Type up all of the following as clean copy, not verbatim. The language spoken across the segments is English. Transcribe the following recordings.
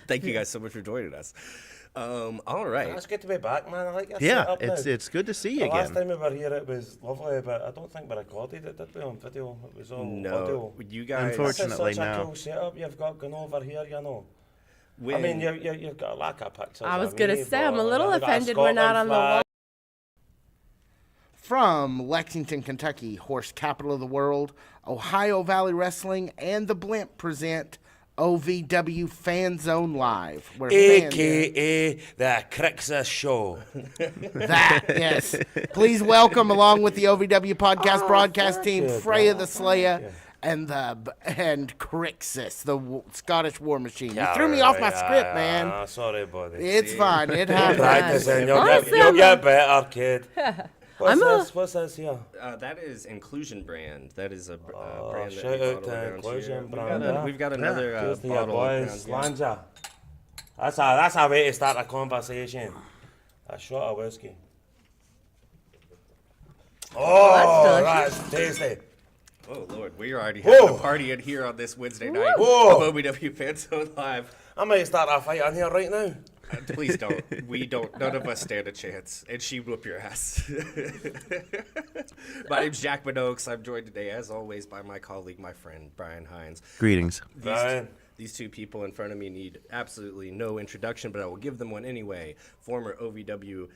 Thank you guys so much for joining us. All right. It's good to be back, man. I like your Yeah, setup now. it's good to see you The again. last time we were here, it was lovely, but I don't think we recorded it, did we, on video? It was all audio. You guys. Unfortunately, This is such no. a cool setup you've got going over here, you know. When, I mean, you've got a lack of pictures. I was of going me, to say, I'm a but little you've got a offended we're not on Scotland the wall. flag. From Lexington, Kentucky, horse capital of the world, Ohio Valley Wrestling and the Blimp present OVW FanZone Live. Where AKA the Crixus show. That, yes. Please welcome, along with the OVW podcast broadcast team, you, Freya bro. the Slayer and Crixus, the Scottish War Machine. You threw me off my script, man. Sorry, buddy. It's fine. It happens. Practicing. Honestly, You'll I'm get better, kid. I'm What's this here? that is Inclusion Brand. That is a brand that shout we out bottle to around Inclusion here. Brand, We've got another Cheers to your bottle boys, around here. Slanja. That's a way to start a conversation. A shot of whiskey. Oh, that's tasty. Oh Lord, we are already having a party in here on this Wednesday night Whoa. of OVW FanZone Live. I might start a fight on here right now. Please don't. We don't. None of us stand a chance. And she whoop your ass. My name's Jack Minogues. I'm joined today, as always, by my colleague, my friend, Brian Hines. Greetings. Brian. These two people in front of me need absolutely no introduction, but I will give them one anyway. Former OVW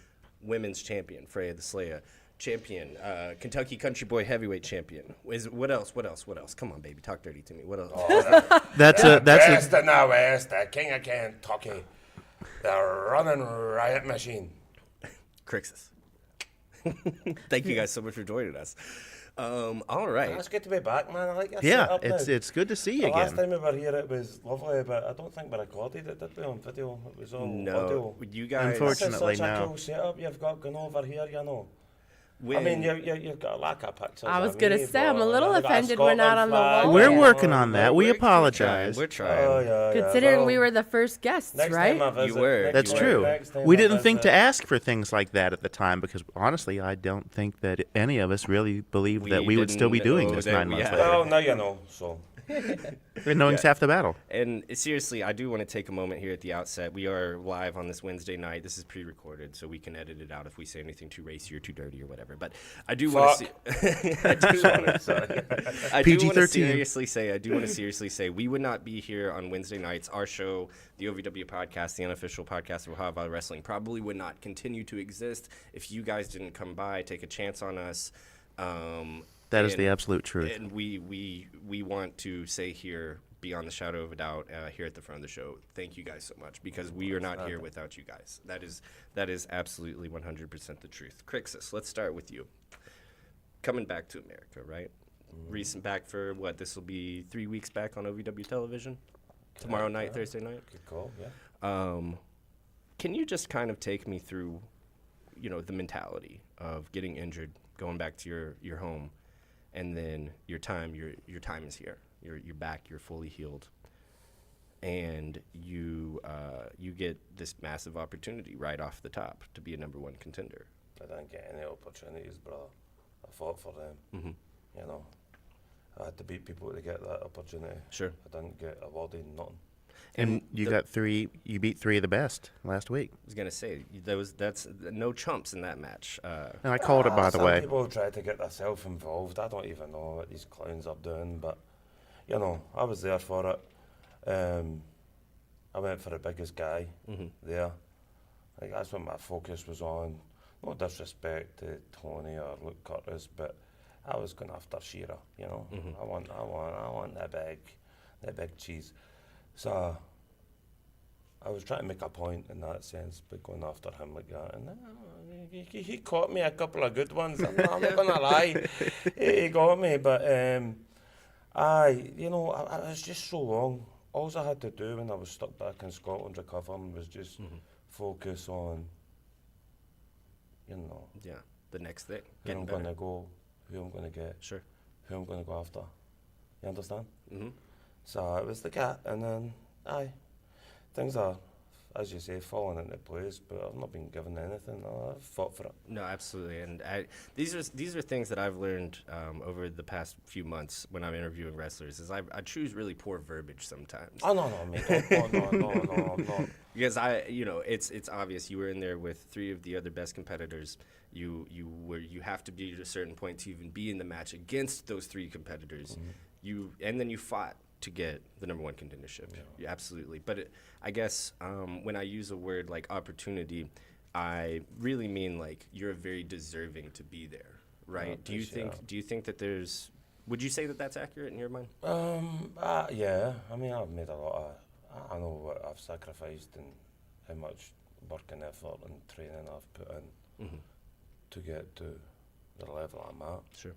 Women's Champion, Freya the Slayer. Champion, Kentucky Country Boy Heavyweight Champion. What else? Come on, baby, talk dirty to me. What else? That's Best in the West, the King of Kentucky. The running riot machine. Crixus. Thank you guys so much for joining us. All right. It's good to be back, man. I like your yeah, setup now. it's good to see you The last again. time we were here, it was lovely, but I don't think we recorded it, did we, on video? It was all No, audio. you guys. Unfortunately, This is such a no. cool setup you've got going over here, you know. When, I mean, you've got a lack of pictures. I was of gonna me, say, I'm a but little you've got a offended we're not on the Scotland wall. flag. We're working on that. We we're apologize. We're trying. Oh, yeah, Considering well, we were the first guests, next right? Time I visit, You were. next That's time- true. next time We I didn't think to visit- ask for things like that at the time because honestly, I don't think that any of us really believed that we would still be didn't doing know this that 9 we months had- later. Well, now you know, so. Knowing's half the battle. And seriously, I do want to take a moment here at the outset. We are live on this Wednesday night. This is pre-recorded, so we can edit it out if we say anything too racy or too dirty or whatever. But I do want to I do want to PG-13. seriously say we would not be here on Wednesday nights. Our show, the OVW podcast, the unofficial podcast of Ohio Valley Wrestling, probably would not continue to exist if you guys didn't come by, take a chance on us. That is the absolute truth. And we want to say here, beyond the shadow of a doubt, here at the front of the show, thank you guys so much, because we are not here without you guys. That is absolutely 100% the truth. Crixus, let's start with you. Coming back to America, right? Recent back for what? This will be 3 weeks back on OVW television? Tomorrow night, Thursday night? Good call, yeah. Can you just kind of take me through, the mentality of getting injured, going back to your home, and then your time is here. You're back. You're fully healed, and you get this massive opportunity right off the top to be a number one contender. I didn't get any opportunities, brother. I fought for them. Mm-hmm. You know, I had to beat people to get that opportunity. Sure. I didn't get awarded nothing. And you beat three of the best last week. I was gonna say that's no chumps in that match. And I called it, by the Some way. people try to get themselves involved. I don't even know what these clowns are doing, but I was there for it. I went for the biggest guy there. Like, that's what my focus was on. No disrespect to Tony or Luke Curtis, but I was going after Shearer. I want the big cheese. So I was trying to make a point in that sense, but going after him like that. And he caught me a couple of good ones. I'm not going to lie. He got me, but I was just so long. All I had to do when I was stuck back in Scotland recovering was just focus on, Yeah, the next thing. who I'm Getting going better. to go, who I'm going to get, Sure. who I'm going to go after. You understand? Mm-hmm. So it was the cat, and then things are as you say, fallen into place, but I've not been given anything. I've fought for it. No, absolutely, and these are things that I've learned over the past few months when I'm interviewing wrestlers. Is I choose really poor verbiage sometimes. Oh, no, mate. No. Because it's obvious you were in there with 3 of the other best competitors. You have to be at a certain point to even be in the match against those 3 competitors. And then you fought to get the number 1 contendership. Yeah, absolutely. But I guess when I use a word like opportunity, I really mean like you're very deserving to be there, right? Do you think that there's? Would you say that that's accurate in your mind? Yeah. I mean, I've made a lot of. I know what I've sacrificed and how much work and effort and training I've put in to get to the level I'm at. Sure.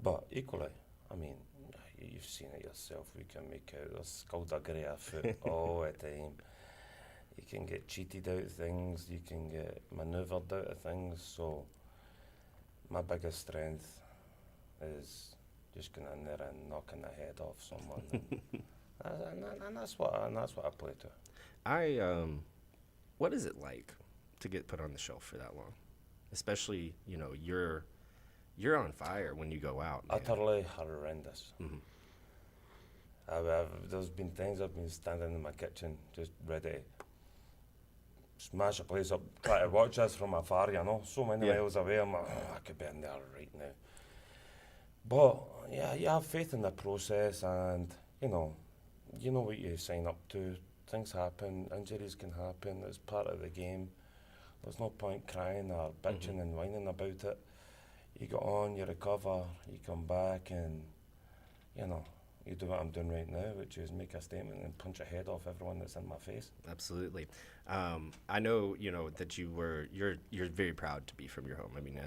But equally, I mean, you've seen it yourself. We can make out there's skullduggery afoot all the time. You can get cheated out of things. You can get manoeuvred out of things. So my biggest strength is just going in there and knocking the head off someone. and that's what I play to. What is it like to get put on the shelf for that long? Especially, you're on fire when you go out. Man. Utterly horrendous. There's been times I've been standing in my kitchen just ready to smash a place up, try to watch us from afar, so many miles away. I'm like, I could be in there right now. But yeah, you have faith in the process, and you know what you sign up to. Things happen, injuries can happen. It's part of the game. There's no point crying or bitching and whining about it. You go on, you recover, you come back, and you do what I'm doing right now, which is make a statement and punch a head off everyone that's in my face. Absolutely. I know, that you're very proud to be from your home. I mean,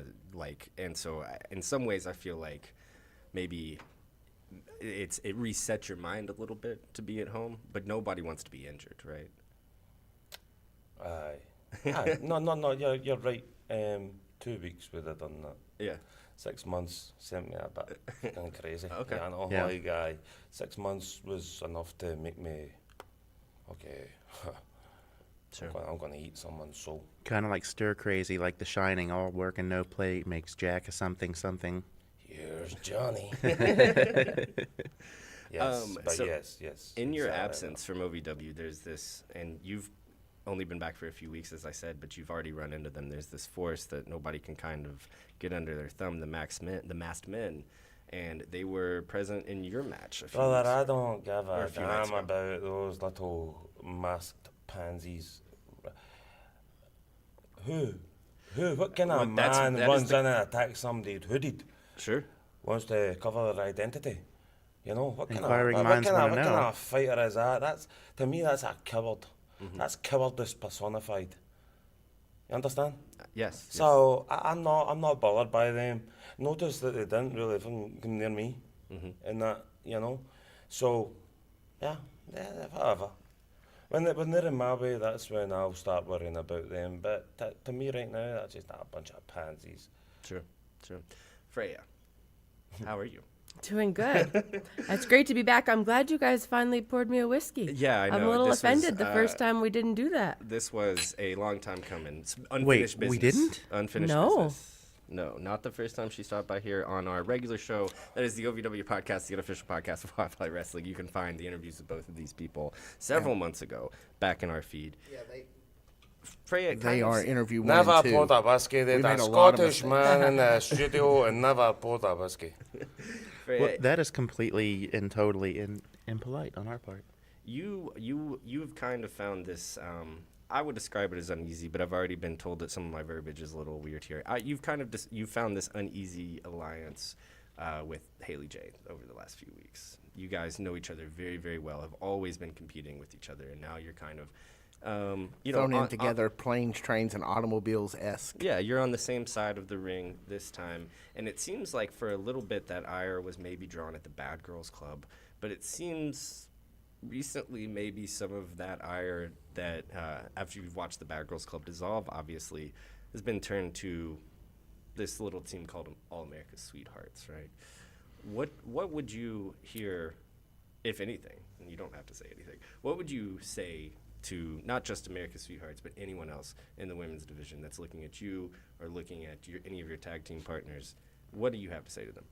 and so in some ways I feel like maybe it resets your mind a little bit to be at home, but nobody wants to be injured, right? Aye. No, you're right. 2 weeks would have done that. Yeah. 6 months sent me a bit fucking crazy. Okay. Yeah, I know, Yeah. 6 months was enough to make me, okay, Sure. I'm going to eat someone's soul. Kind of like stir crazy, like The Shining, all work and no play makes Jack a something. Here's Johnny. So yes. In your exactly. absence from OVW, there's this, and you've only been back for a few weeks, as I said, but you've already run into them. There's this force that nobody can kind of get under their thumb, the masked men, and they were present in your match a few Brother, weeks I don't give or a a few nights damn ago. about those little masked pansies. Who? What kind of Well, man that is runs the- in and attacks somebody hooded? Sure. Wants to cover their identity. What kind Inquiring of minds wanna what kind know. of fighter is that? To me, that's a coward. That's cowardice personified. You understand? Yes. So I'm not bothered by them. Notice that they didn't really come near me, in that So yeah, whatever. When they're in my way, that's when I'll start worrying about them. But to me right now, that's just a bunch of pansies. Sure. Freya, how are you? Doing good. It's great to be back. I'm glad you guys finally poured me a whiskey. Yeah, I know. I'm a little This was, offended the first time we didn't do that. This was a long time coming. It's Wait, unfinished business. we didn't? Unfinished No. business. No, not the first time she stopped by here on our regular show. That is the OVW podcast, the unofficial podcast of Wi-Fi Wrestling. You can find the interviews of both of these people several months ago back in our feed. Yeah, Freya, They are interview one Never and two. poured a whiskey. They We had made a a lot of Scottish man in the studio and never poured a whiskey. Freya, Well, that is completely and totally impolite on our part. you've kind of found this. I would describe it as uneasy, but I've already been told that some of my verbiage is a little weird here. You've found this uneasy alliance with Haley J over the last few weeks. You guys know each other very, very well. Have always been competing with each other, and now you're kind of, Thrown in together, planes, trains, and automobiles-esque. Yeah, you're on the same side of the ring this time, and it seems like for a little bit that ire was maybe drawn at the Bad Girls Club, but it seems recently maybe some of that ire that after you've watched the Bad Girls Club dissolve, obviously, has been turned to this little team called All America's Sweethearts, right? What would you hear, if anything, and you don't have to say anything, what would you say to not just America's Sweethearts, but anyone else in the women's division that's looking at you or looking at any of your tag team partners, what do you have to say to them?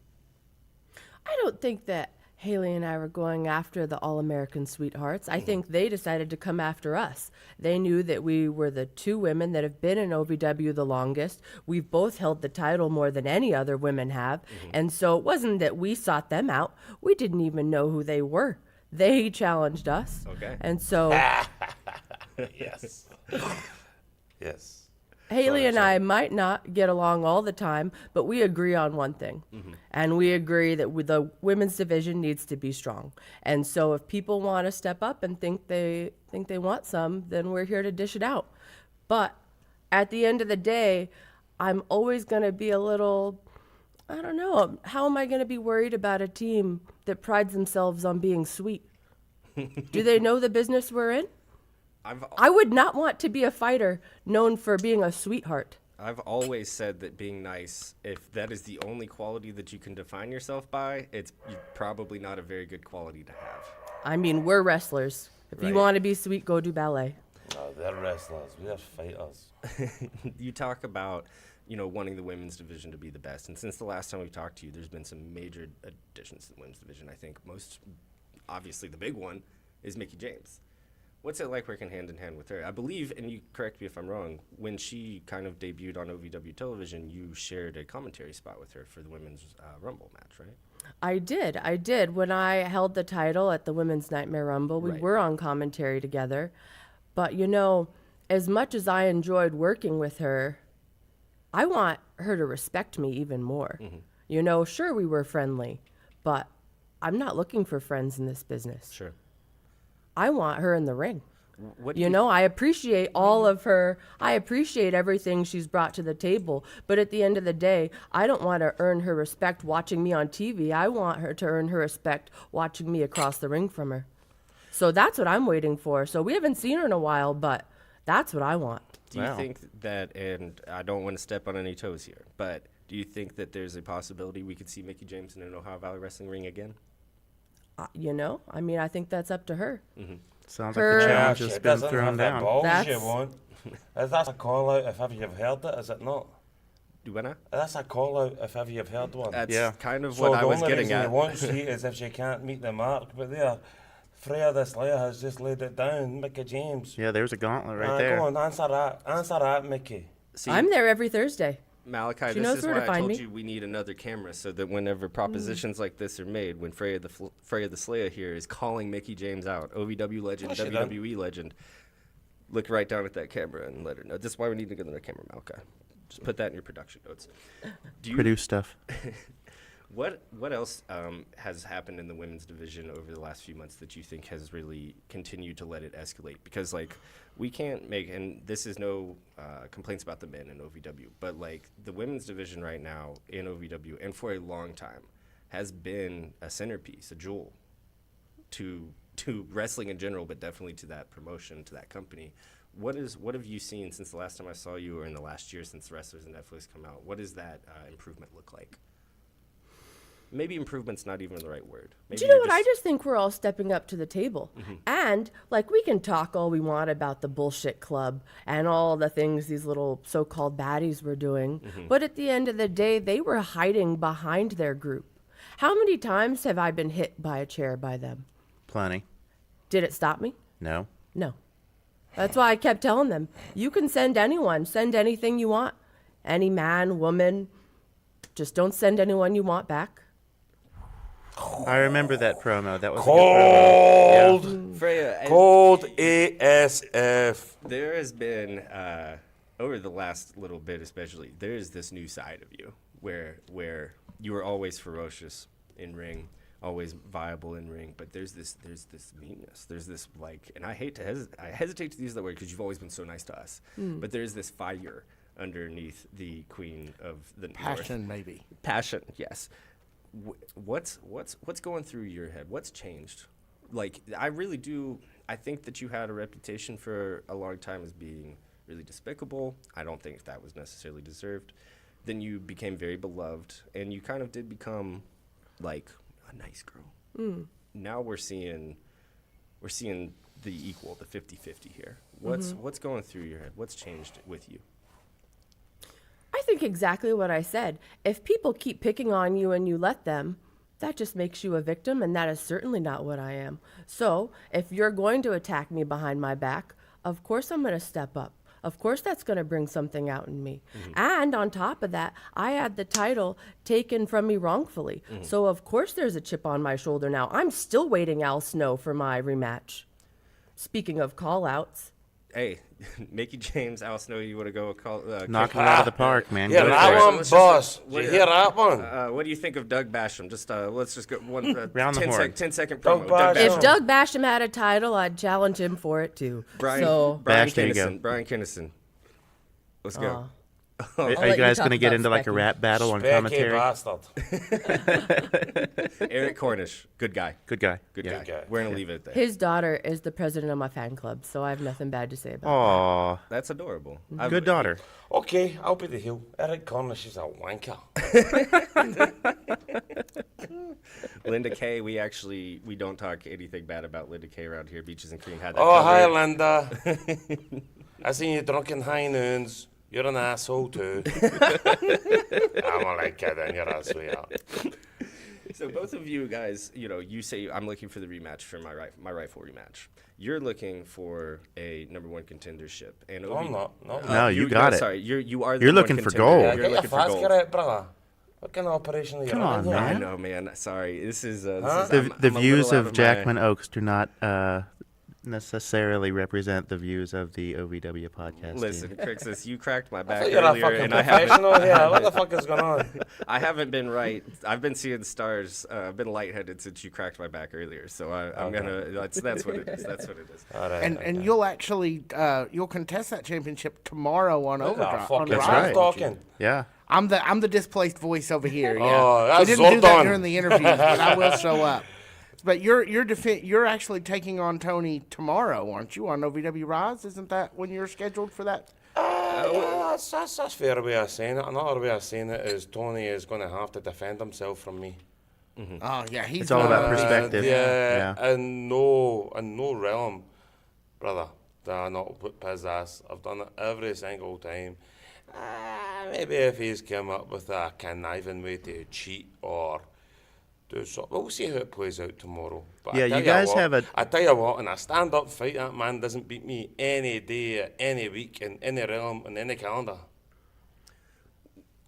I don't think that Haley and I were going after the All-American Sweethearts. I think they decided to come after us. They knew that we were the two women that have been in OVW the longest. We've both held the title more than any other women have. And so it wasn't that we sought them out. We didn't even know who they were. They challenged us. Okay. And so Yes. Yes. Haley and I might not get along all the time, but we agree on one thing. And we agree that the women's division needs to be strong. And so if people want to step up and think they want some, then we're here to dish it out. But at the end of the day, I'm always going to be a little, I don't know, how am I going to be worried about a team that prides themselves on being sweet? Do they know the business we're in? I would not want to be a fighter known for being a sweetheart. I've always said that being nice, if that is the only quality that you can define yourself by, it's probably not a very good quality to have. I mean, we're wrestlers. If you Right. want to be sweet, go do ballet. No, they're wrestlers. We're fighters. You talk about, wanting the women's division to be the best. And since the last time we talked to you, there's been some major additions to the women's division. I think obviously the big one is Mickie James. What's it like working hand in hand with her? I believe, and you correct me if I'm wrong, when she kind of debuted on OVW television, you shared a commentary spot with her for the women's Rumble match, right? I did. When I held the title at the Women's Nightmare Rumble, we Right. were on commentary together. But, as much as I enjoyed working with her, I want her to respect me even more. Sure, we were friendly, but I'm not looking for friends in this business. Sure. I want her in the ring. What do You know, I appreciate all of her. I appreciate everything she's brought to the table. But at the end of the day, I don't want to earn her respect watching me on TV. I want her to earn her respect watching me across the ring from her. So that's what I'm waiting for. So we haven't seen her in a while, but that's what I want. Do you Wow. think that, and I don't want to step on any toes here, but do you think that there's a possibility we could see Mickie James in an Ohio Valley Wrestling ring again? I think that's up to her. Sounds Her- like the Yeah, challenge she has been doesn't thrown have that down. balls That's- you want. Is that a call out if ever you've heard it, is it not? Do we not? That's a call out if ever you've heard one. That's Yeah. kind of So what the I was only getting reason at. you won't see it is if she can't meet the mark. But there, Freya the Slayer has just laid it down. Mickie James. Yeah, there's a gauntlet right Go there. on, answer that. Answer that, Mickey. See, I'm there every Thursday. Malachi, She this knows is where why to I find told me. you we need another camera so that whenever propositions like this are made, when Freya the Slayer here is calling Mickie James out, OVW legend, No, she WWE legend, look right down at that camera and let her know. This is why we need to get another camera, Malachi. Just put that in your production notes. Do you, Produce stuff. What else has happened in the women's division over the last few months that you think has really continued to let it escalate? Because we can't make, and this is no complaints about the men in OVW, but the women's division right now in OVW and for a long time has been a centerpiece, a jewel to wrestling in general, but definitely to that promotion, to that company. What have you seen since the last time I saw you, or in the last year since Wrestlers and Netflix come out? What does that improvement look like? Maybe improvement's not even the right word. Maybe Do you know you're what? I just think we're all stepping up to the table. And, we can talk all we want about the bullshit club and all the things these little so-called baddies were doing. But at the end of the day, they were hiding behind their group. How many times have I been hit by a chair by them? Plenty. Did it stop me? No. No. That's why I kept telling them, you can send anyone, send anything you want. Any man, woman, just don't send anyone you want back. I remember that promo. That was a good promo. Cold. Freya, Cold ASF. there has been over the last little bit, especially, there is this new side of you where you were always ferocious in ring, always viable in ring, but there's this meanness. There's this and I hesitate to use that word because you've always been so nice to us, but there's this fire underneath the Queen of the Passion, North. maybe. Passion, yes. What's going through your head? What's changed? I really do. I think that you had a reputation for a long time as being really despicable. I don't think that was necessarily deserved. Then you became very beloved, and you kind of did become a nice girl. Now we're seeing the equal, the 50-50 here. What's going through your head? What's changed with you? I think exactly what I said. If people keep picking on you and you let them, that just makes you a victim, and that is certainly not what I am. So, if you're going to attack me behind my back, of course I'm going to step up. Of course that's going to bring something out in me. And on top of that, I had the title taken from me wrongfully. So, of course there's a chip on my shoulder now. I'm still waiting Al Snow for my rematch. Speaking of call-outs. Hey, Mickey James, Al Snow, you want to go Knocking it out of the park, man. Yeah, Go that for it. one, Let's boss. just- Did you hear that one? What do you think of Doug Basham? Just let's just go one Round the 10 horn. 10-second Doug promo. Basham. If Doug Basham had a title, I'd challenge him for it too. Brian Bash, there you go. Brian Kinnison. Let's go. Are let you you guys talk going to get about into like a Specky. rap battle on Specky commentary? bastard. Eric Cornish, good guy. Good guy. Good Yeah. guy. We're gonna leave it there. His daughter is the president of my fan club, so I have nothing bad to say about Aw, That's adorable. good daughter. Okay, I'll be the heel. Eric Cornish is a wanker. Linda Kay, we don't talk anything bad about Linda Kay around here. Beaches and Cream had that. Oh, hi, covered. Linda. I seen you drunk in high noons. You're an asshole, too. I'm only kidding. You're a sweetheart. So both of you guys, you say I'm looking for the rematch for my rifle rematch. You're looking for a number one contendership, and No, I'm not. No, No, you got it. Sorry, you are. The You're number looking one for contender. gold. Yeah, You're get your looking for facts gold. correct, brother. What kind of operation are you Come running on, here? man. I know, man. Sorry, this is The I'm a views little out of my- Jackman Oaks do not necessarily represent the views of the OVW podcast Listen, team. Crixus, you cracked my I back thought you're a earlier, fucking and I haven't. professional here. What the fuck is going on? I haven't been right. I've been seeing stars. I've been lightheaded since you cracked my back earlier. So I'm gonna. That's what it is. That's what it is. All right. And you'll actually you'll contest that championship tomorrow on Overdrive. on fucking That's Rise, right. won't you? talking. Yeah. I'm the displaced voice over here. Yeah. Oh, we that's didn't do that Zoltan. during the interviews, but I will show up. But you're actually taking on Tony tomorrow, aren't you, on OVW Rise? Isn't that when you're scheduled for that? Yeah, that's a fair way of saying it. Another way of saying it is Tony is going to have to defend himself from me. Oh yeah, he's It's all about gonna- perspective. Yeah, Yeah. in no realm, brother, that I not whip his ass. I've done it every single time. Maybe if he's come up with a conniving way to cheat or do something, we'll see how it plays out tomorrow. But Yeah, I tell you guys what, have a- I tell you what, in a stand-up fight, that man doesn't beat me any day, any week, in any realm, in any calendar.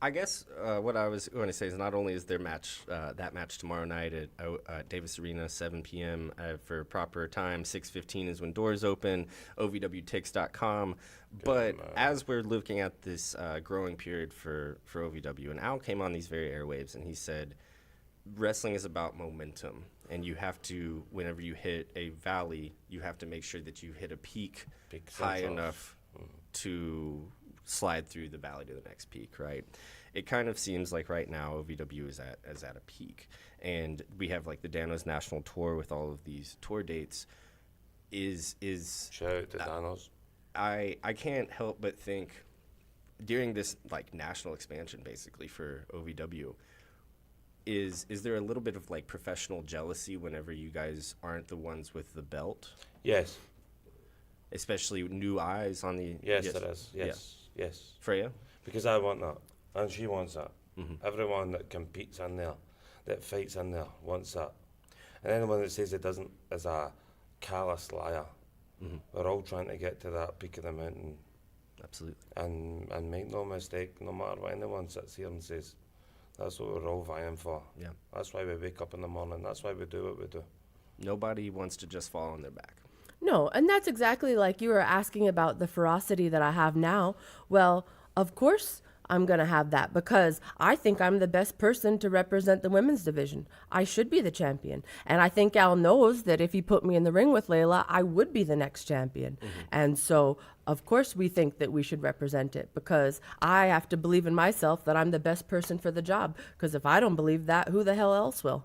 I guess what I was going to say is not only is there that match tomorrow night at Davis Arena, 7 p.m. For proper time, 6:15 is when doors open, ovwtix.com. But as we're looking at this growing period for OVW, and Al came on these very airwaves and he said, wrestling is about momentum, and you have to, whenever you hit a valley, you have to make sure that you hit a peak high central. enough to slide through the valley to the next peak, right? It kind of seems like right now OVW is at a peak, and we have like the Danos National Tour with all of these tour dates. Is Shout out to Danos. I can't help but think during this like national expansion basically for OVW, is there a little bit of like professional jealousy whenever you guys aren't the ones with the belt, Yes, especially new eyes on the yes, there is. Yes, yes. Freya? Because I want that, and she wants that. Everyone that competes in there, that fights in there, wants that. And anyone that says it doesn't is a callous liar. We're all trying to get to that peak of the mountain, Absolutely. and make no mistake, no matter what anyone sits here and says, that's what we're all vying for. Yeah. That's why we wake up in the morning. That's why we do what we do. Nobody wants to just fall on their back. No, and that's exactly like you were asking about the ferocity that I have now. Well, of course I'm going to have that because I think I'm the best person to represent the women's division. I should be the champion. And I think Al knows that if he put me in the ring with Layla, I would be the next champion. And so, of course, we think that we should represent it because I have to believe in myself that I'm the best person for the job. Because if I don't believe that, who the hell else will?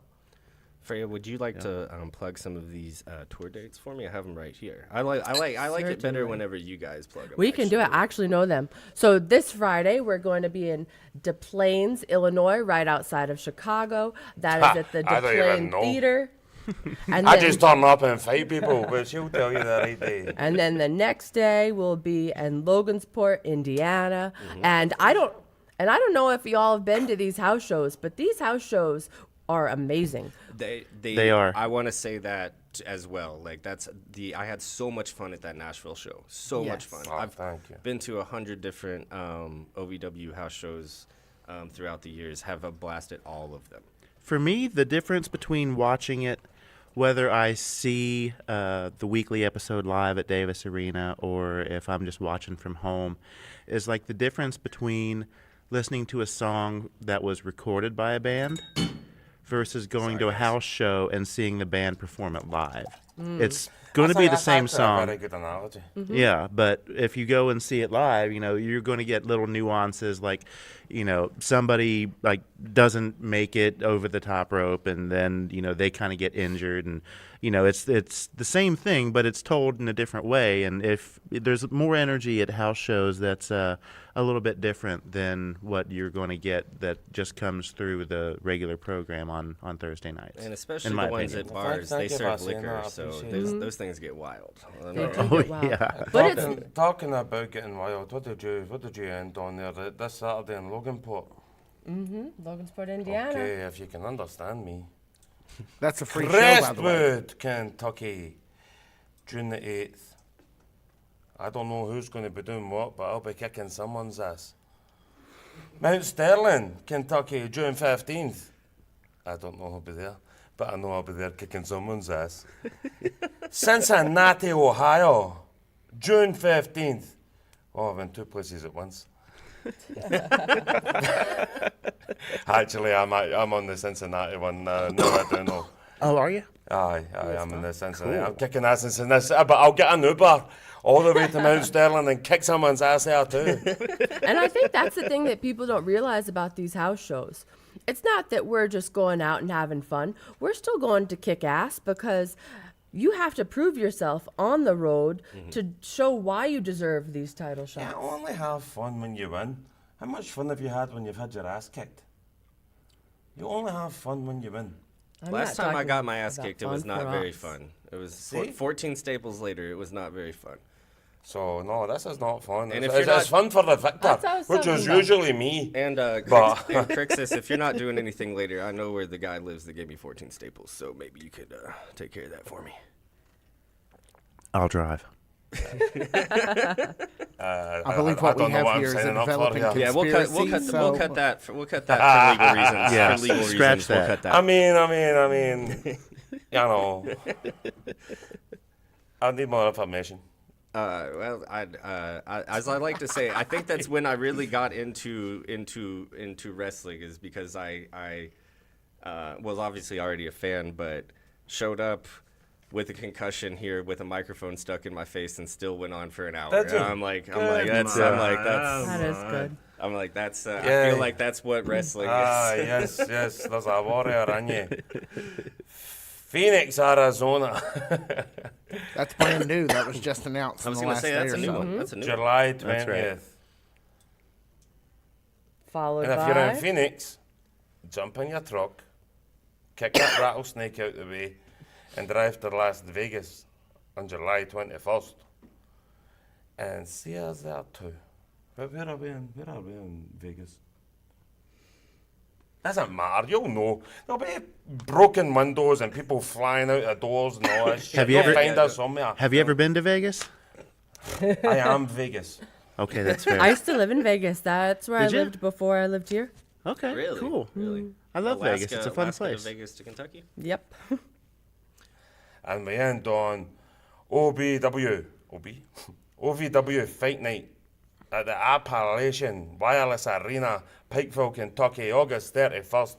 Freya, would you like to plug some of these tour dates for me? I have them right here. I like it better whenever you guys plug them. We can do it. I actually know them. So this Friday, we're going to be in Des Plaines, Illinois, right outside of Chicago. That is at the I Des don't even Plaines know. Theater. And I then, just turn up and fight people, but she'll tell you the right day. and then the next day will be in Logansport, Indiana. And I don't know if y'all have been to these house shows, but these house shows are amazing. They are. I want to say that as well. Like I had so much fun at that Nashville show. So much Yes. fun. Oh, I've thank you. been to 100 different OVW house shows throughout the years. Have a blast at all of them. For me, the difference between watching it, whether I see the weekly episode live at Davis Arena or if I'm just watching from home, is like the difference between listening to a song that was recorded by a band versus going to a house show and seeing the band perform it live. It's going to be the same A song. very good analogy. Yeah, but if you go and see it live, you're going to get little nuances like, somebody like doesn't make it over the top rope and then, they kind of get injured and, it's the same thing, but it's told in a different way. And if there's more energy at house shows, that's a little bit different than what you're going to get that just comes through the regular program on Thursday nights. And especially in my the ones opinion. at bars, Thank they you for serve saying liquor, that, I so appreciate those things get wild. They do Oh, get wild. yeah. But it's Talking about getting wild, what did you end on there this Saturday in Loganport? Logansport, Indiana. Okay, if you can understand me. That's a free show, by the way. Crestwood, Kentucky, June the 8th. I don't know who's going to be doing what, but I'll be kicking someone's ass. Mount Sterling, Kentucky, June 15th. I don't know who'll be there, but I know I'll be there kicking someone's ass. Cincinnati, Ohio, June 15th. Oh, I've been two places at once. Actually, I'm on the Cincinnati one. No, I don't know. Oh, are you? Aye, I'm in the Cincinnati. I'm kicking ass in Cincinnati, but I'll get an Uber all the way to Mount Sterling and kick someone's ass there too. And I think that's the thing that people don't realize about these house shows. It's not that we're just going out and having fun. We're still going to kick ass because you have to prove yourself on the road to show why you deserve these title shots. You only have fun when you win. How much fun have you had when you've had your ass kicked? You only have fun when you win. I'm Last not time I talking got my ass about kicked, it was fun not for very us. fun. It was See? 14 staples later. It was not very fun. So, no, this is not fun. And it's, if you're it's fun for the victor, That's what I was which talking is about. usually me. And But- Crixus, if you're not doing anything later, I know where the guy lives that gave me 14 staples, so maybe you could take care of that for me. I'll drive. I believe what we don't know have what I'm here is a signing up for developing here. Yeah, conspiracy. we'll cut so- that for legal reasons. Yeah, For legal scratch reasons, we'll that. cut that. I mean, I need more information. Well, as I like to say, I think that's when I really got into wrestling, is because I was obviously already a fan, but showed up with a concussion here with a microphone stuck in my face and still went on for an hour. That's And a I'm like, good that's. That is good. I'm like, that's. I Yeah. feel like that's what wrestling Ah, is. yes, there's a warrior in you. Phoenix, Arizona, That's brand new. That was just announced. I was in gonna the say last that's a day new or so. one. That's a new one. July That's 20th. right. Followed And if by you're in Phoenix, jump in your truck, kick that rattlesnake out the way, and drive to Las Vegas on July 21st. And see us there too. But where are we in Vegas? Doesn't matter, you'll know. There'll be broken windows and people flying out of doors and all that shit. Have you You'll ever- find us somewhere. Have you ever been to Vegas? I am Vegas. Okay, that's fair. I used to live in Vegas. That's where Did I you? lived before I lived here. Okay, Really? cool. Really? I love Vegas. Alaska- It's a fun Alaska to place. Vegas to Kentucky. Yep. And we end on OVW Fight Night at the Appalachian Wireless Arena, Pikeville, Kentucky, August 31st.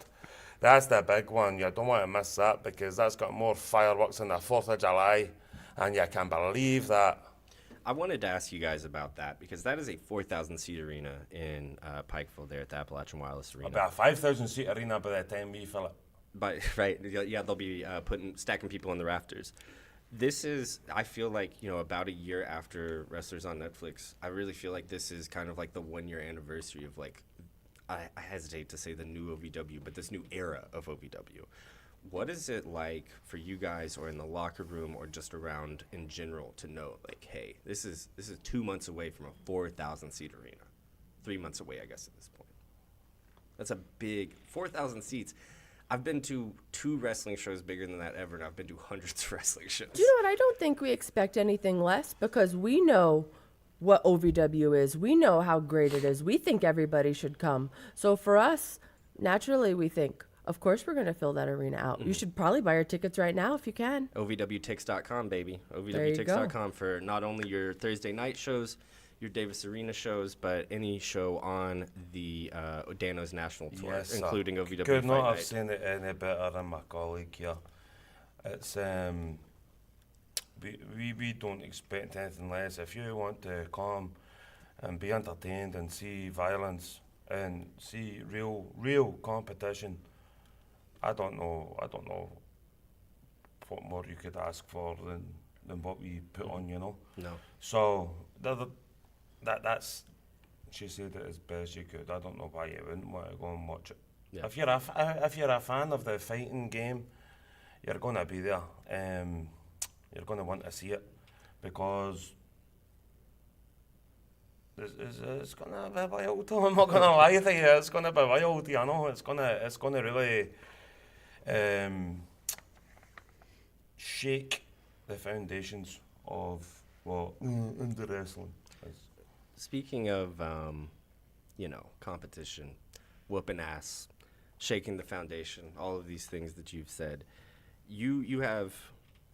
That's the big one. You don't want to miss that because that's got more fireworks than the 4th of July. And you can believe that. I wanted to ask you guys about that because that is a 4,000 seat arena in Pikeville there at the Appalachian Wireless Arena. It'll be a 5,000 seat arena by the time we fill it. But right, yeah, they'll be stacking people on the rafters. This is, I feel like, about a year after Wrestlers on Netflix, I really feel like this is kind of like the 1 year anniversary of, like, I hesitate to say the new OVW, but this new era of OVW. what is it like for you guys, or in the locker room, or just around in general, to know, like, hey, this is 2 months away from a 4,000 seat arena, 3 months away, I guess, at this point. That's a big 4,000 seats. I've been to 2 wrestling shows bigger than that ever, and I've been to hundreds of wrestling shows. Do you know what? I don't think we expect anything less because we know what OVW is. We know how great it is. We think everybody should come. So for us, naturally, we think, of course, we're going to fill that arena out. You should probably buy your tickets right now if you can. OVWTix.com, baby. There you go. OVWTix.com for not only your Thursday night shows, your Davis Arena shows, but any show on the Dano's National Tour, Yes, sir. including OVW Could Fight not have Night. seen it any better than my colleague here. It's we don't expect anything less. If you want to come and be entertained and see violence and see real competition, I don't know what more you could ask for than what we put on, you know. No. So that's, she said it as best you could. I don't know why you wouldn't want to go and watch it. Yeah. If you're a fan of the fighting game, you're going to be there. You're going to want to see it because it's going to be wild. I'm not going to lie to you. It's going to be wild. You know, it's going to really shake the foundations of what indie wrestling is. Speaking of, competition, whooping ass, shaking the foundation, all of these things that you've said, you have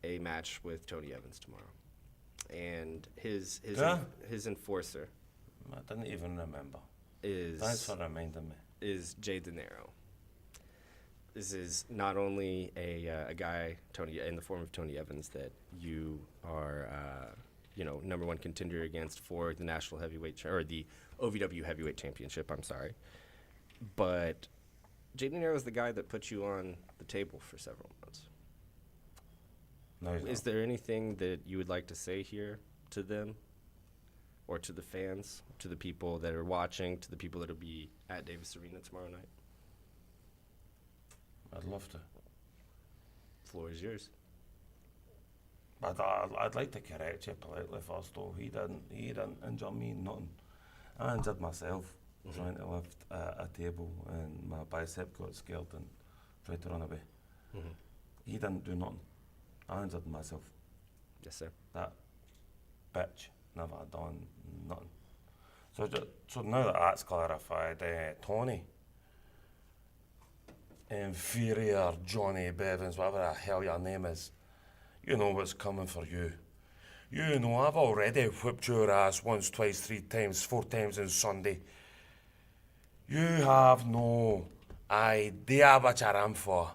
a match with Tony Evans tomorrow, and his enforcer I didn't even remember. is Thanks for reminding me. is Jay De Niro. This is not only a guy, Tony, in the form of Tony Evans, that you are, number one contender against for the national heavyweight or the OVW heavyweight championship. I'm sorry, but Jay De Niro is the guy that put you on the table for several months. No, he's Is not. there anything that you would like to say here to them, or to the fans, to the people that are watching, to the people that will be at Davis Arena tomorrow night? I'd love to. Floor is yours. But I'd like to correct you politely first, though. He didn't injure me, nothing. I injured myself trying to lift a table, and my bicep got scared and tried to run away. He didn't do nothing. I injured myself. Yes, sir. That bitch never done nothing. So now that that's clarified, Tony, inferior Johnny Bevins, whatever the hell your name is, you know what's coming for you. You know I've already whipped your ass once, twice, 3 times, 4 times on Sunday. You have no idea what you're in for.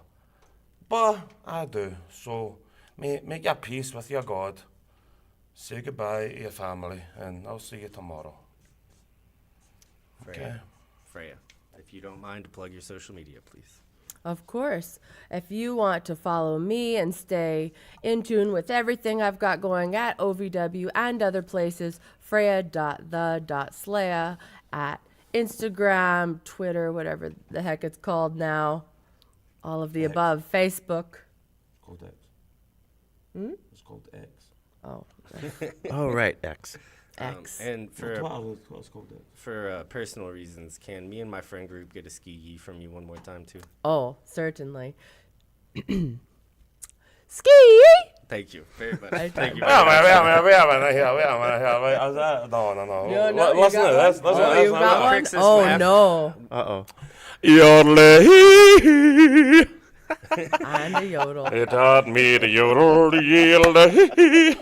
But I do, so make your peace with your God. Say goodbye to your family, and I'll see you tomorrow. Freya. Okay. Freya, if you don't mind to plug your social media, please. Of course. If you want to follow me and stay in tune with everything I've got going at OVW and other places, Freya.the.Slaya at Instagram, Twitter, whatever the heck it's called now. All of the above. Facebook. It's called X. It's called X. Oh, Oh, right, X. X. And for What's called X? personal reasons, can me and my friend group get a ski yee from you one more time, too? Oh, certainly. Ski! Thank you very much. I- Thank you Wait very a much. minute here. No. No, Listen to this. Oh, you got one? Crixus Oh, laugh. no. Uh-oh. Yodel. And a yodel. It taught me to yodel, yodel.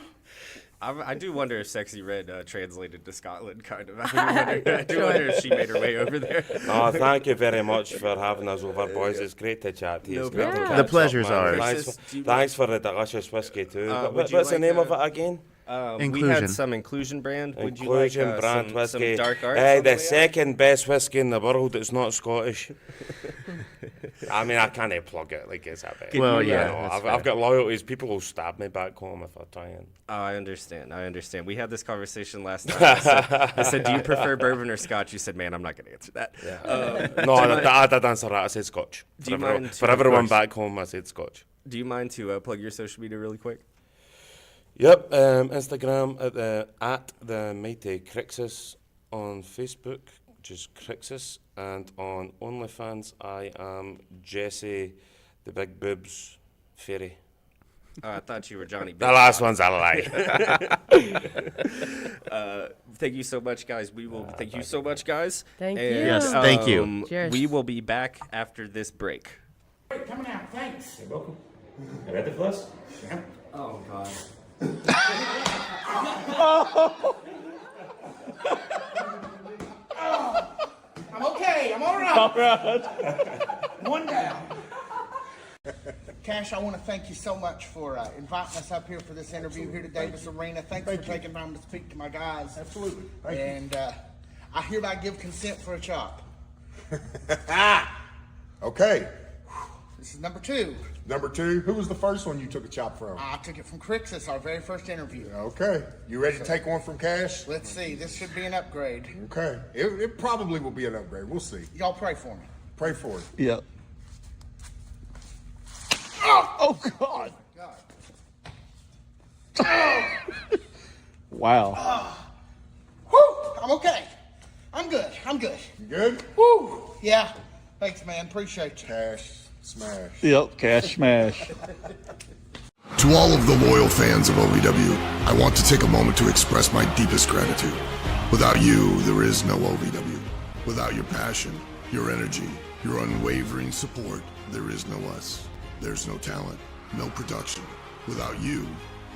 I do wonder if Sexy Red translated to Scotland, kind of. I do wonder if she made her way over there. Oh, thank you very much for having us over, boys. It's great to chat to you. No It's great to problem. catch The up, pleasure's man. ours. Crixus, do you Thanks for the delicious whiskey too. would you What's the like name of a- it again? We Inclusion. had some Inclusion brand. Would you Inclusion like brand some whiskey. dark arts? Hey, on the way the out? second best whiskey in the world that's not Scottish. I mean, I can't plug it like it's a bit. Well, You yeah, know, that's I've got loyalties. People will stab me back home if I try and. I understand. We had this conversation last time. I said, do you prefer bourbon or scotch? You said, man, I'm not going to answer that. No, I did answer that. I said Scotch. Do you For everyone, mind for to- everyone back home, I said Scotch. Do you mind to plug your social media really quick? Yep, Instagram at the mighty Crixus, on Facebook, which is Crixus, and on OnlyFans, I am Jesse, the big boobs fairy. I thought you were Johnny. The last one's a lie. Thank you so much, guys. Thank you so much, guys. Thank And, you. Yes, thank you. Cheers. We will be back after this break. Coming out, thanks. You're welcome. Ready for us? Oh, God. I'm okay. I'm all right. All right. One down. Cash, I want to thank you so much for inviting us up here for this interview here at Davis Arena. Thanks for taking time to speak to my guys. Absolutely. Thank you. And I hereby give consent for a chop. Okay. This is number 2. Number 2. Who was the first one you took a chop from? I took it from Crixis, our very first interview. Okay. You ready to take one from Cash? Let's see. This should be an upgrade. Okay. It probably will be an upgrade. We'll see. Y'all pray for me. Pray for it. Yep. Oh God! Wow. Woo! I'm okay. I'm good. You good? Woo! Yeah. Thanks, man. Appreciate you. Cash smash. Yep. Cash smash. To all of the loyal fans of OVW, I want to take a moment to express my deepest gratitude. Without you, there is no OVW. Without your passion, your energy, your unwavering support, there is no us. There's no talent, no production. Without you,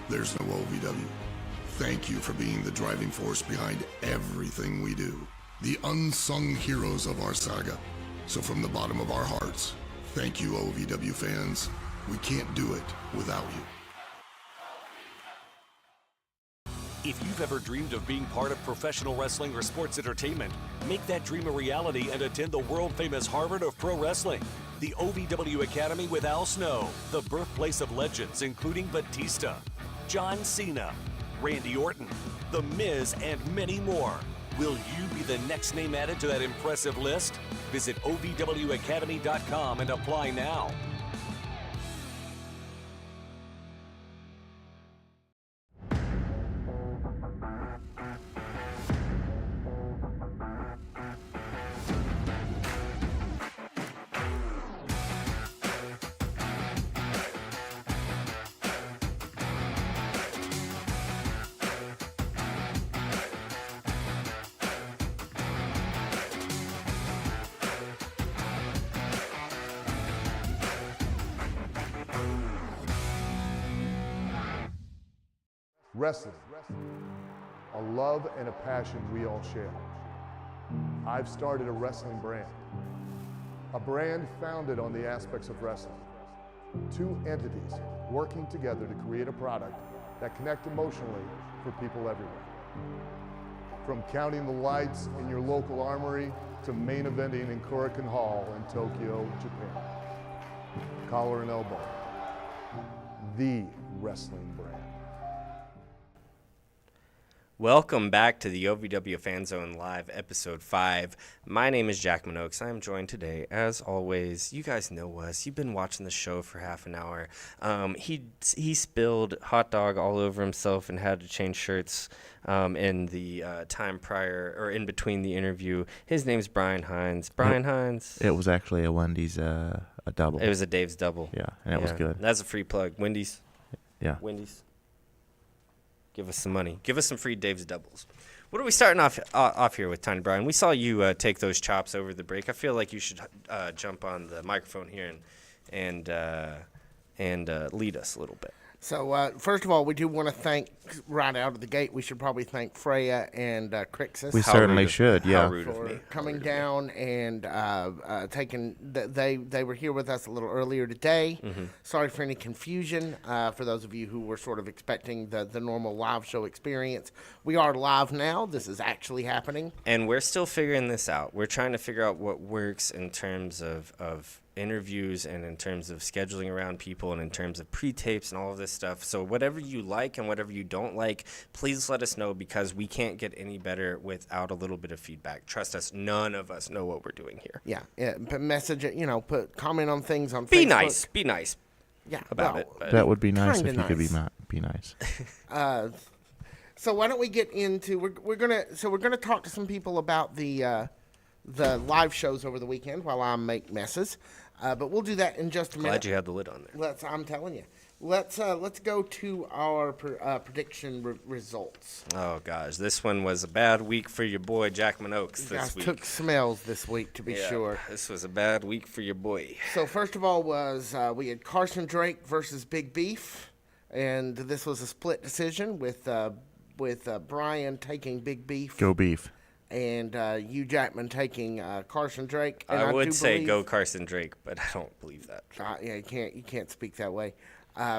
there's no OVW. Thank you for being the driving force behind everything we do. The unsung heroes of our saga. So from the bottom of our hearts, thank you, OVW fans. We can't do it without you. If you've ever dreamed of being part of professional wrestling or sports entertainment, make that dream a reality and attend the world-famous Harvard of Pro Wrestling. The OVW Academy with Al Snow, the birthplace of legends including Batista, John Cena, Randy Orton, The Miz, and many more. Will you be the next name added to that impressive list? Visit OVWacademy.com and apply now. Wrestling, a love and a passion we all share. I've started a wrestling brand, a brand founded on the aspects of wrestling. Two entities working together to create a product that connect emotionally for people everywhere. From counting the lights in your local armory to main eventing in Korakuen Hall in Tokyo, Japan. Collar and elbow, the wrestling brand. Welcome back to the OVW FanZone Live, Episode 5. My name is Jack Minogues. I am joined today, as always. You guys know us. You've been watching the show for half an hour. He spilled hot dog all over himself and had to change shirts in the time prior, or in between the interview. His name's Brian Hines. Brian Hines. It was actually a Wendy's, a double. It was a Dave's double. Yeah, and it was good. That's a free plug. Wendy's. Yeah. Wendy's. Give us some money. Give us some free Dave's doubles. What are we starting off here with, Tiny Brian? We saw you take those chops over the break. I feel like you should jump on the microphone here and lead us a little bit. So, first of all, we do want to thank, right out of the gate, we should probably thank Freya and Crixus. We certainly should, How yeah. rude of For me. coming down and taking. They were here with us a little earlier today. Sorry for any confusion. For those of you who were sort of expecting the normal live show experience, we are live now. This is actually happening. And we're still figuring this out. We're trying to figure out what works in terms of interviews and in terms of scheduling around people and in terms of pre-tapes and all of this stuff. So whatever you like and whatever you don't like, please let us know, because we can't get any better without a little bit of feedback. Trust us, none of us know what we're doing here. Yeah. But message it. Comment on things on Be Facebook. Be nice Yeah, about it. But That would be nice if Kinda you could nice. be nice. So why don't we get into we're gonna talk to some people about the live shows over the weekend while I make messes, but we'll do that in just a minute. glad you had the lid on there. I'm telling you. Let's go to our prediction results. Oh gosh, this one was a bad week for your boy Jack Minox You this guys week. took smells this week, to be Yeah, sure. This was a bad week for your boy. So first of all we had Carson Drake versus Big Beef, and this was a split decision with Brian taking Big Beef Go Beef. and Hugh Jackman taking Carson Drake. And I would do say believe- go Carson Drake, but I don't believe that. Yeah, you can't speak that way.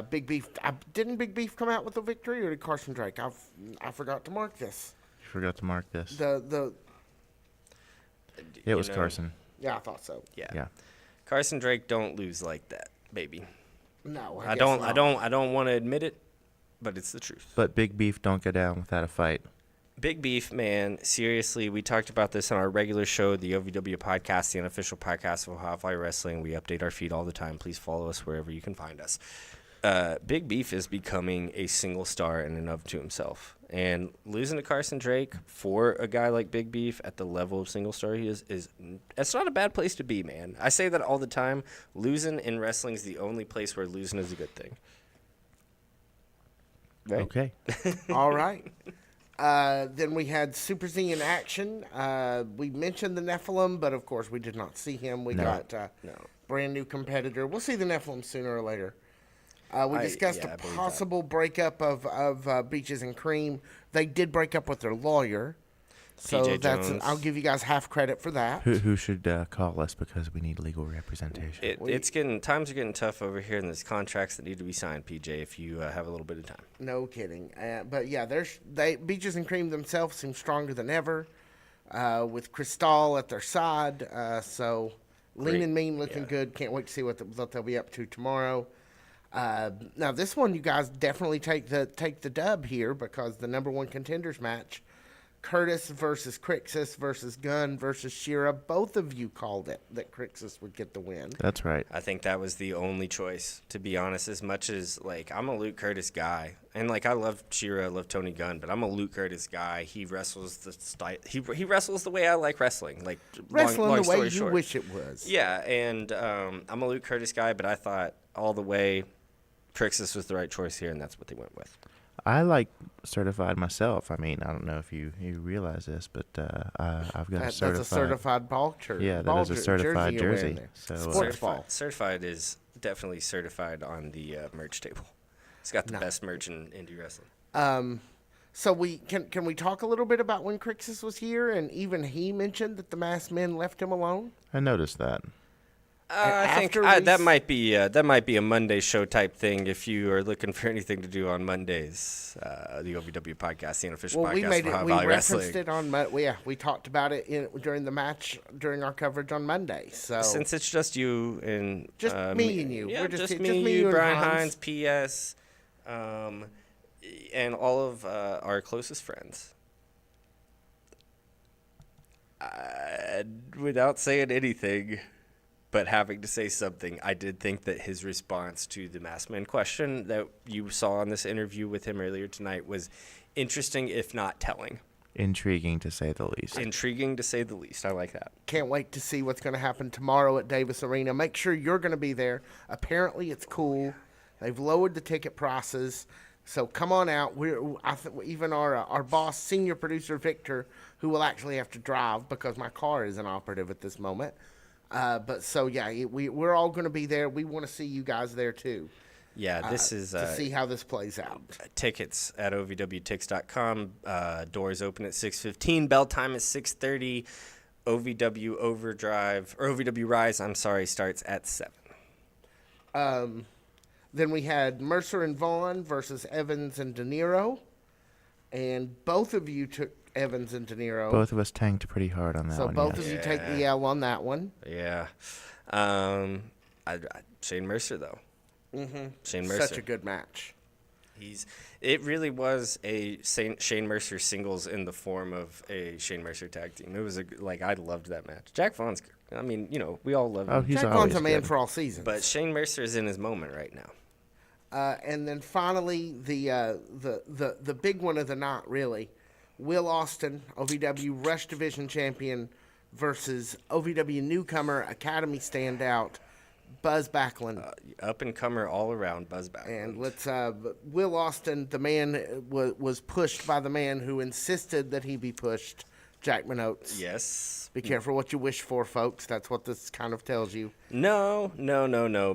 Big Beef didn't Big Beef come out with the victory, or did Carson Drake? I forgot to mark this. You forgot to mark this. It was Carson. Yeah, I thought so. Yeah. Carson Drake don't lose like that, baby. No, I guess don't not. want to admit it, but it's the truth. But Big Beef don't go down without a fight. Big Beef, man, seriously, we talked about this on our regular show, the OVW podcast, the unofficial podcast of Ohio Valley Wrestling. We update our feed all the time. Please follow us wherever you can find us. Big Beef is becoming a single star in and of to himself. And losing to Carson Drake for a guy like Big Beef at the level of single star he is it's not a bad place to be, man. I say that all the time. Losing in wrestling is the only place where losing is a good thing. Right? Okay. All right. Then we had Super Z in action. We mentioned the Nephilim, but of course we did not see him. We got brand new competitor. We'll see the Nephilim sooner or later. We discussed I a believe possible breakup of Beaches and Cream. They did break up with their lawyer, so PJ that's Jones. I'll give you guys half credit for that. Who should call us because we need legal representation? Times are getting tough over here, and there's contracts that need to be signed, PJ, if you have a little bit of time. No kidding. But yeah, Beaches and Cream themselves seem stronger than ever, with Cristal at their side. So lean Great. and mean, looking good. Can't wait to see what they'll be up to tomorrow. Now this one, you guys definitely take the dub here, because the number one contenders match, Curtis versus Crixus versus Gunn versus Shira. Both of you called it that Crixus would get the win. That's right. I think that was the only choice, to be honest, as much as, I'm a Luke Curtis guy. And, I love Shira, I love Tony Gunn, but I'm a Luke Curtis guy. He wrestles the style. He wrestles the way I like wrestling. Wrestling long the way story you short. wish it was. Yeah, and I'm a Luke Curtis guy, but I thought all the way Crixus was the right choice here, and that's what they went with. I like certified myself. I mean, I don't know if you realize this, but I've got a certified. That's a certified ball shirt. Yeah, that is a certified you're wearing jersey. there. So, Sports ball. Certified is definitely certified on the merch table. It's got the best merch in indie wrestling. So we can we talk a little bit about when Crixus was here, and even he mentioned that the masked men left him alone. I noticed that. I think that might be a Monday show type thing. If you are looking for anything to do on Mondays, the OVW podcast, the unofficial Well, podcast we made of it. Ohio We Valley referenced Wrestling. it on. We talked about it during the match during our coverage on Monday. So Since it's just you and Just me and you. yeah, We're just just me, me, you, you, and Brian Hans. Hines, PS, and all of our closest friends. Without saying anything, but having to say something, I did think that his response to the masked man question that you saw in this interview with him earlier tonight was interesting, if not telling. Intriguing to say the least. Intriguing to say the least. I like that. can't wait to see what's going to happen tomorrow at Davis Arena. Make sure you're going to be there. Apparently, it's cool. They've lowered the ticket prices, so come on out. Even our boss, senior producer Victor, who will actually have to drive because my car is inoperative at this moment. But so yeah, we're all going to be there. We want to see you guys there too. Yeah, this is to see how this plays out. tickets at ovwtix.com. Doors open at 6:15. Bell time is 6:30. OVW Overdrive or OVW Rise, I'm sorry, starts at 7. Then we had Mercer and Vaughn versus Evans and De Niro, and both of you took Evans and De Niro. Both of us tanked pretty hard on that so one. both yes. of you take the L on that one. Yeah. Shane Mercer though. Mm-hmm. Shane Mercer. Such a good match. It really was a Shane Mercer singles in the form of a Shane Mercer tag team. It was I loved that match. Jack Vaughn's good. I mean, we all love him. Oh, he's Jack always Vaughn's a man good. for all seasons. But Shane Mercer is in his moment right now. And then finally, the big one of the night, really, Will Austin, OVW Rush Division champion, versus OVW newcomer, Academy standout, Buzz Backlund. Up and comer all around, Buzz Backlund. And let's Will Austin, the man was pushed by the man who insisted that he be pushed, Jack Minotes. Yes. Be careful what you wish for, folks. That's what this kind of tells you. No,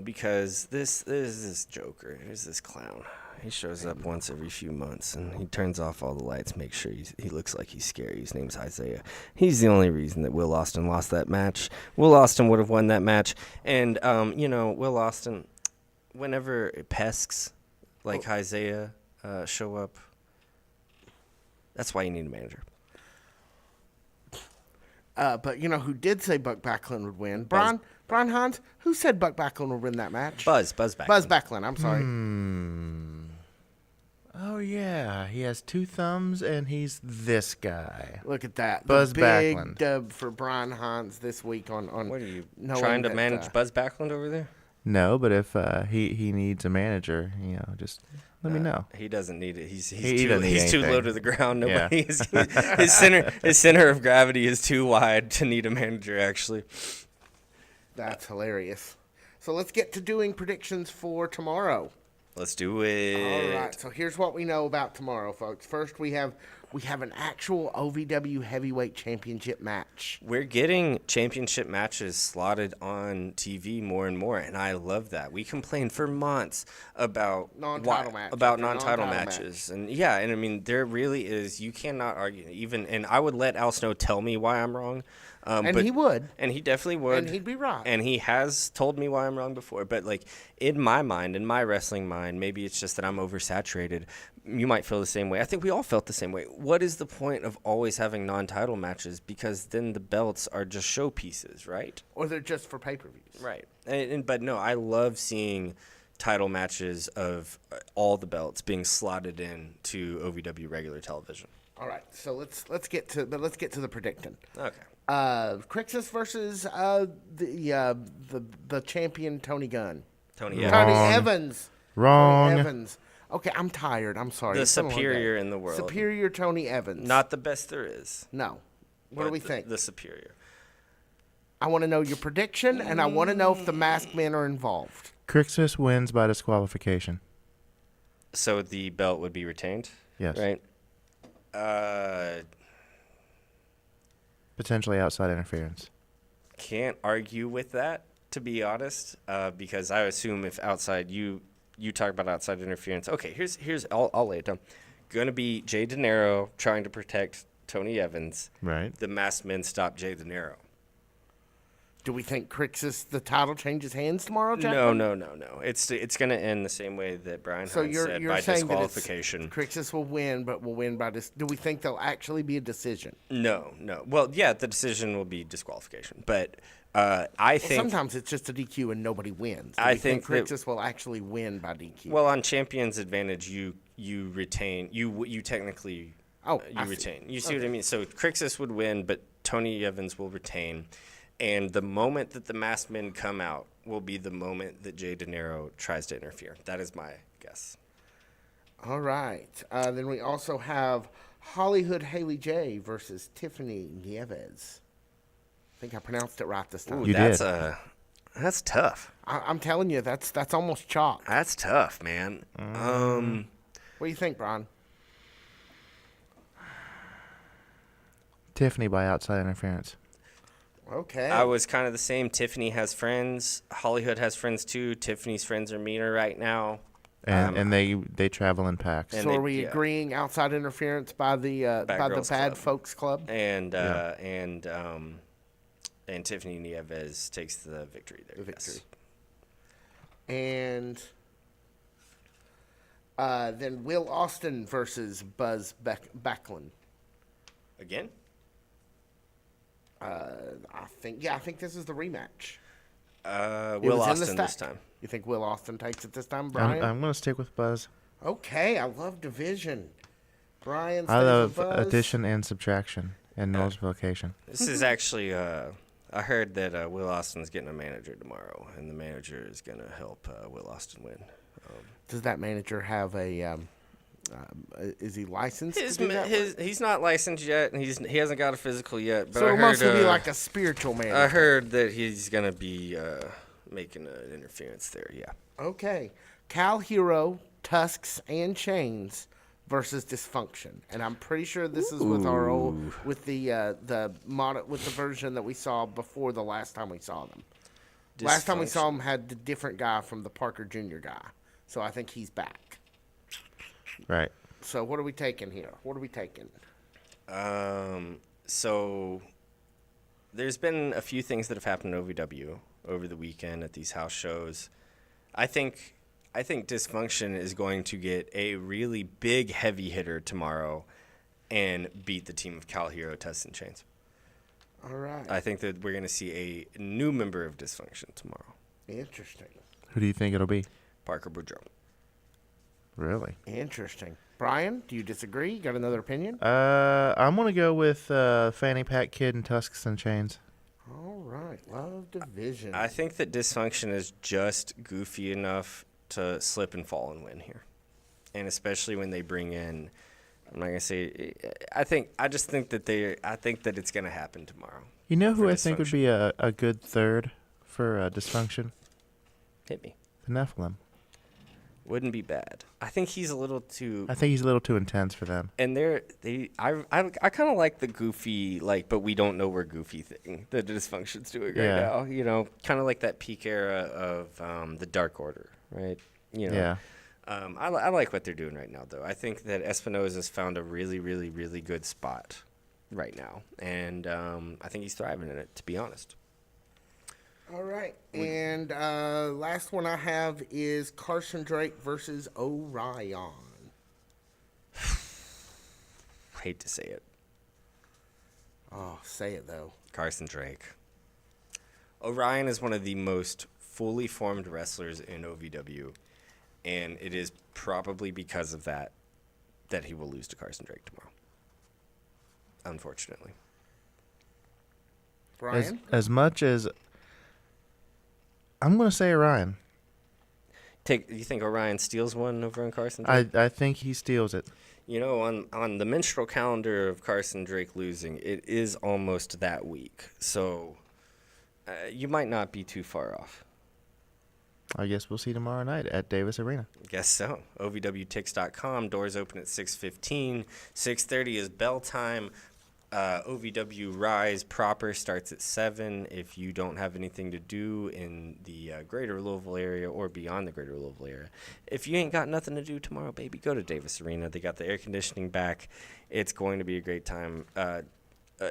because this Joker, here's this clown. He shows up once every few months, and he turns off all the lights, makes sure he looks like he's scary. His name's Isaiah. He's the only reason that Will Austin lost that match. Will Austin would have won that match. And, Will Austin, whenever pesks like Isaiah show up, that's why you need a manager. But you know who did say Buck Backlund would win? Brian Hines. Who said Buck Backlund would win that match? Buzz Backlund. Buzz Backlund. I'm sorry. Oh, yeah. He has 2 thumbs, and he's this guy. Look at that. Buzz the big Backlund. dub for Brian Hines this week on What are you, knowing trying to that, manage Buzz Backlund over there? No, but if he needs a manager, just let me know. He doesn't need it. He's He too doesn't need he's too low anything. to the ground. Yeah. Nobody his center of gravity is too wide to need a manager. Actually, That's hilarious. So let's get to doing predictions for tomorrow. let's do it. All right. So here's what we know about tomorrow, folks. First, we have an actual OVW heavyweight championship match. We're getting championship matches slotted on TV more and more, and I love that. We complained for months about Non-title match about after non-title non-title matches, and I mean there really is. You cannot argue even, and I would let Al Snow tell me why I'm wrong. And but he would. And he definitely would. And he'd be right. And he has told me why I'm wrong before. But, in my mind, in my wrestling mind, maybe it's just that I'm oversaturated. You might feel the same way. I think we all felt the same way. What is the point of always having non-title matches? Because then the belts are just showpieces, right? Or they're just for pay-per-views. Right. But no, I love seeing title matches of all the belts being slotted in to OVW regular television. All right. So let's get to the predicting. Okay. Crixus versus the champion Tony Gunn. Tony Evans. Wrong. Tony Evans. Okay, I'm tired. I'm sorry. The It's been a long day. superior in the world. Superior Tony Evans. Not the best there is. No. What do we think? The superior. I want to know your prediction, and I want to know if the masked men are involved. Crixus wins by disqualification. So the belt would be retained? Yes. Right? Potentially outside interference. Can't argue with that, to be honest, because I assume if outside you talk about outside interference. Okay, here's I'll lay it down. Going to be Jay De Niro trying to protect Tony Evans. Right. The masked men stop Jay De Niro. Do we think Crixus, the title changes hands tomorrow, Jack? No. It's going to end the same way that Brian So Hines you're said, by saying disqualification. that Crixus will win, but will win by do we think there'll actually be a decision? No. Well, yeah, the decision will be disqualification, but I think sometimes it's just a DQ and nobody wins. Do I we think think Crixus will actually win by DQ. Well, on Champion's Advantage, you retain. You technically retain. You see what I mean? So Crixus would win, but Tony Evans will retain. And the moment that the masked men come out will be the moment that Jay De Niro tries to interfere. That is my guess. All right. Then we also have Hollywood Haley J versus Tiffany Nieves. I think I pronounced it right this time. Ooh, You that's did. That's tough. I'm telling you, that's almost chalk. That's tough, man. What do you think, Brian? Tiffany by outside interference. Okay. I was kind of the same. Tiffany has friends. Hollywood has friends too. Tiffany's friends are meaner right now. and they travel in packs. So are we agreeing outside interference by the Bad Folks Club? And Tiffany Nieves takes the victory there. Victory. And then Will Austin versus Buzz Backlund. Again? I think this is the rematch. Will Austin this time. You think Will Austin takes it this time, Brian? I'm going to stick with Buzz. Okay, I love division. Brian, I love addition and subtraction and multiplication. This is actually, I heard that Will Austin's getting a manager tomorrow, and the manager is going to help Will Austin win. Does that manager have a? Is he licensed? He's not licensed yet, and he hasn't got a physical yet. But so I it heard, must be like a spiritual manager. I heard that he's going to be making an interference there. Yeah. Okay, Cal Hero, Tusks and Chains versus Dysfunction, and I'm pretty sure this is with our old with the version that we saw before the last time we saw them. Last time we saw him had the different guy from the Parker Jr. guy, so I think he's back. Right. So what are we taking here? What are we taking? So there's been a few things that have happened in OVW over the weekend at these house shows. I think Dysfunction is going to get a really big heavy hitter tomorrow and beat the team of Cal Hero, Tusks and Chains. All right. I think that we're going to see a new member of Dysfunction tomorrow. Interesting. Who do you think it'll be? Parker Boudreaux. Really? Interesting. Brian, do you disagree? You got another opinion? I'm going to go with Fanny Pack Kid and Tusks and Chains. All right. Love division. I think that Dysfunction is just goofy enough to slip and fall and win here. And especially when they bring in, I'm not going to say, I think that it's going to happen tomorrow. You know who I think would be a good third for Dysfunction? Hit me. The Nephilim. Wouldn't be bad. I think he's a little too intense for them. And I kind of like the goofy, but we don't know we're goofy thing that Dysfunction's doing right now. You know, kind of like that peak era of the Dark Order, right? You know. Yeah. I like what they're doing right now, though. I think that Espinosa's found a really, really, really good spot right now, and I think he's thriving in it, to be honest. All right, and last one I have is Carson Drake versus Orion. Hate to say it. Oh, say it, though. Carson Drake. Orion is one of the most fully formed wrestlers in OVW, and it is probably because of that he will lose to Carson Drake tomorrow. Unfortunately. Brian? As much as I'm going to say Orion. You think Orion steals one over on Carson Drake? I think he steals it. You know, on the menstrual calendar of Carson Drake losing, it is almost that week. So you might not be too far off. I guess we'll see tomorrow night at Davis Arena. Guess so. OVWTix.com. Doors open at 6:15. 6:30 is bell time. OVW Rise proper starts at 7. If you don't have anything to do in the greater Louisville area or beyond the greater Louisville area, if you ain't got nothing to do tomorrow, baby, go to Davis Arena. They got the air conditioning back. It's going to be a great time.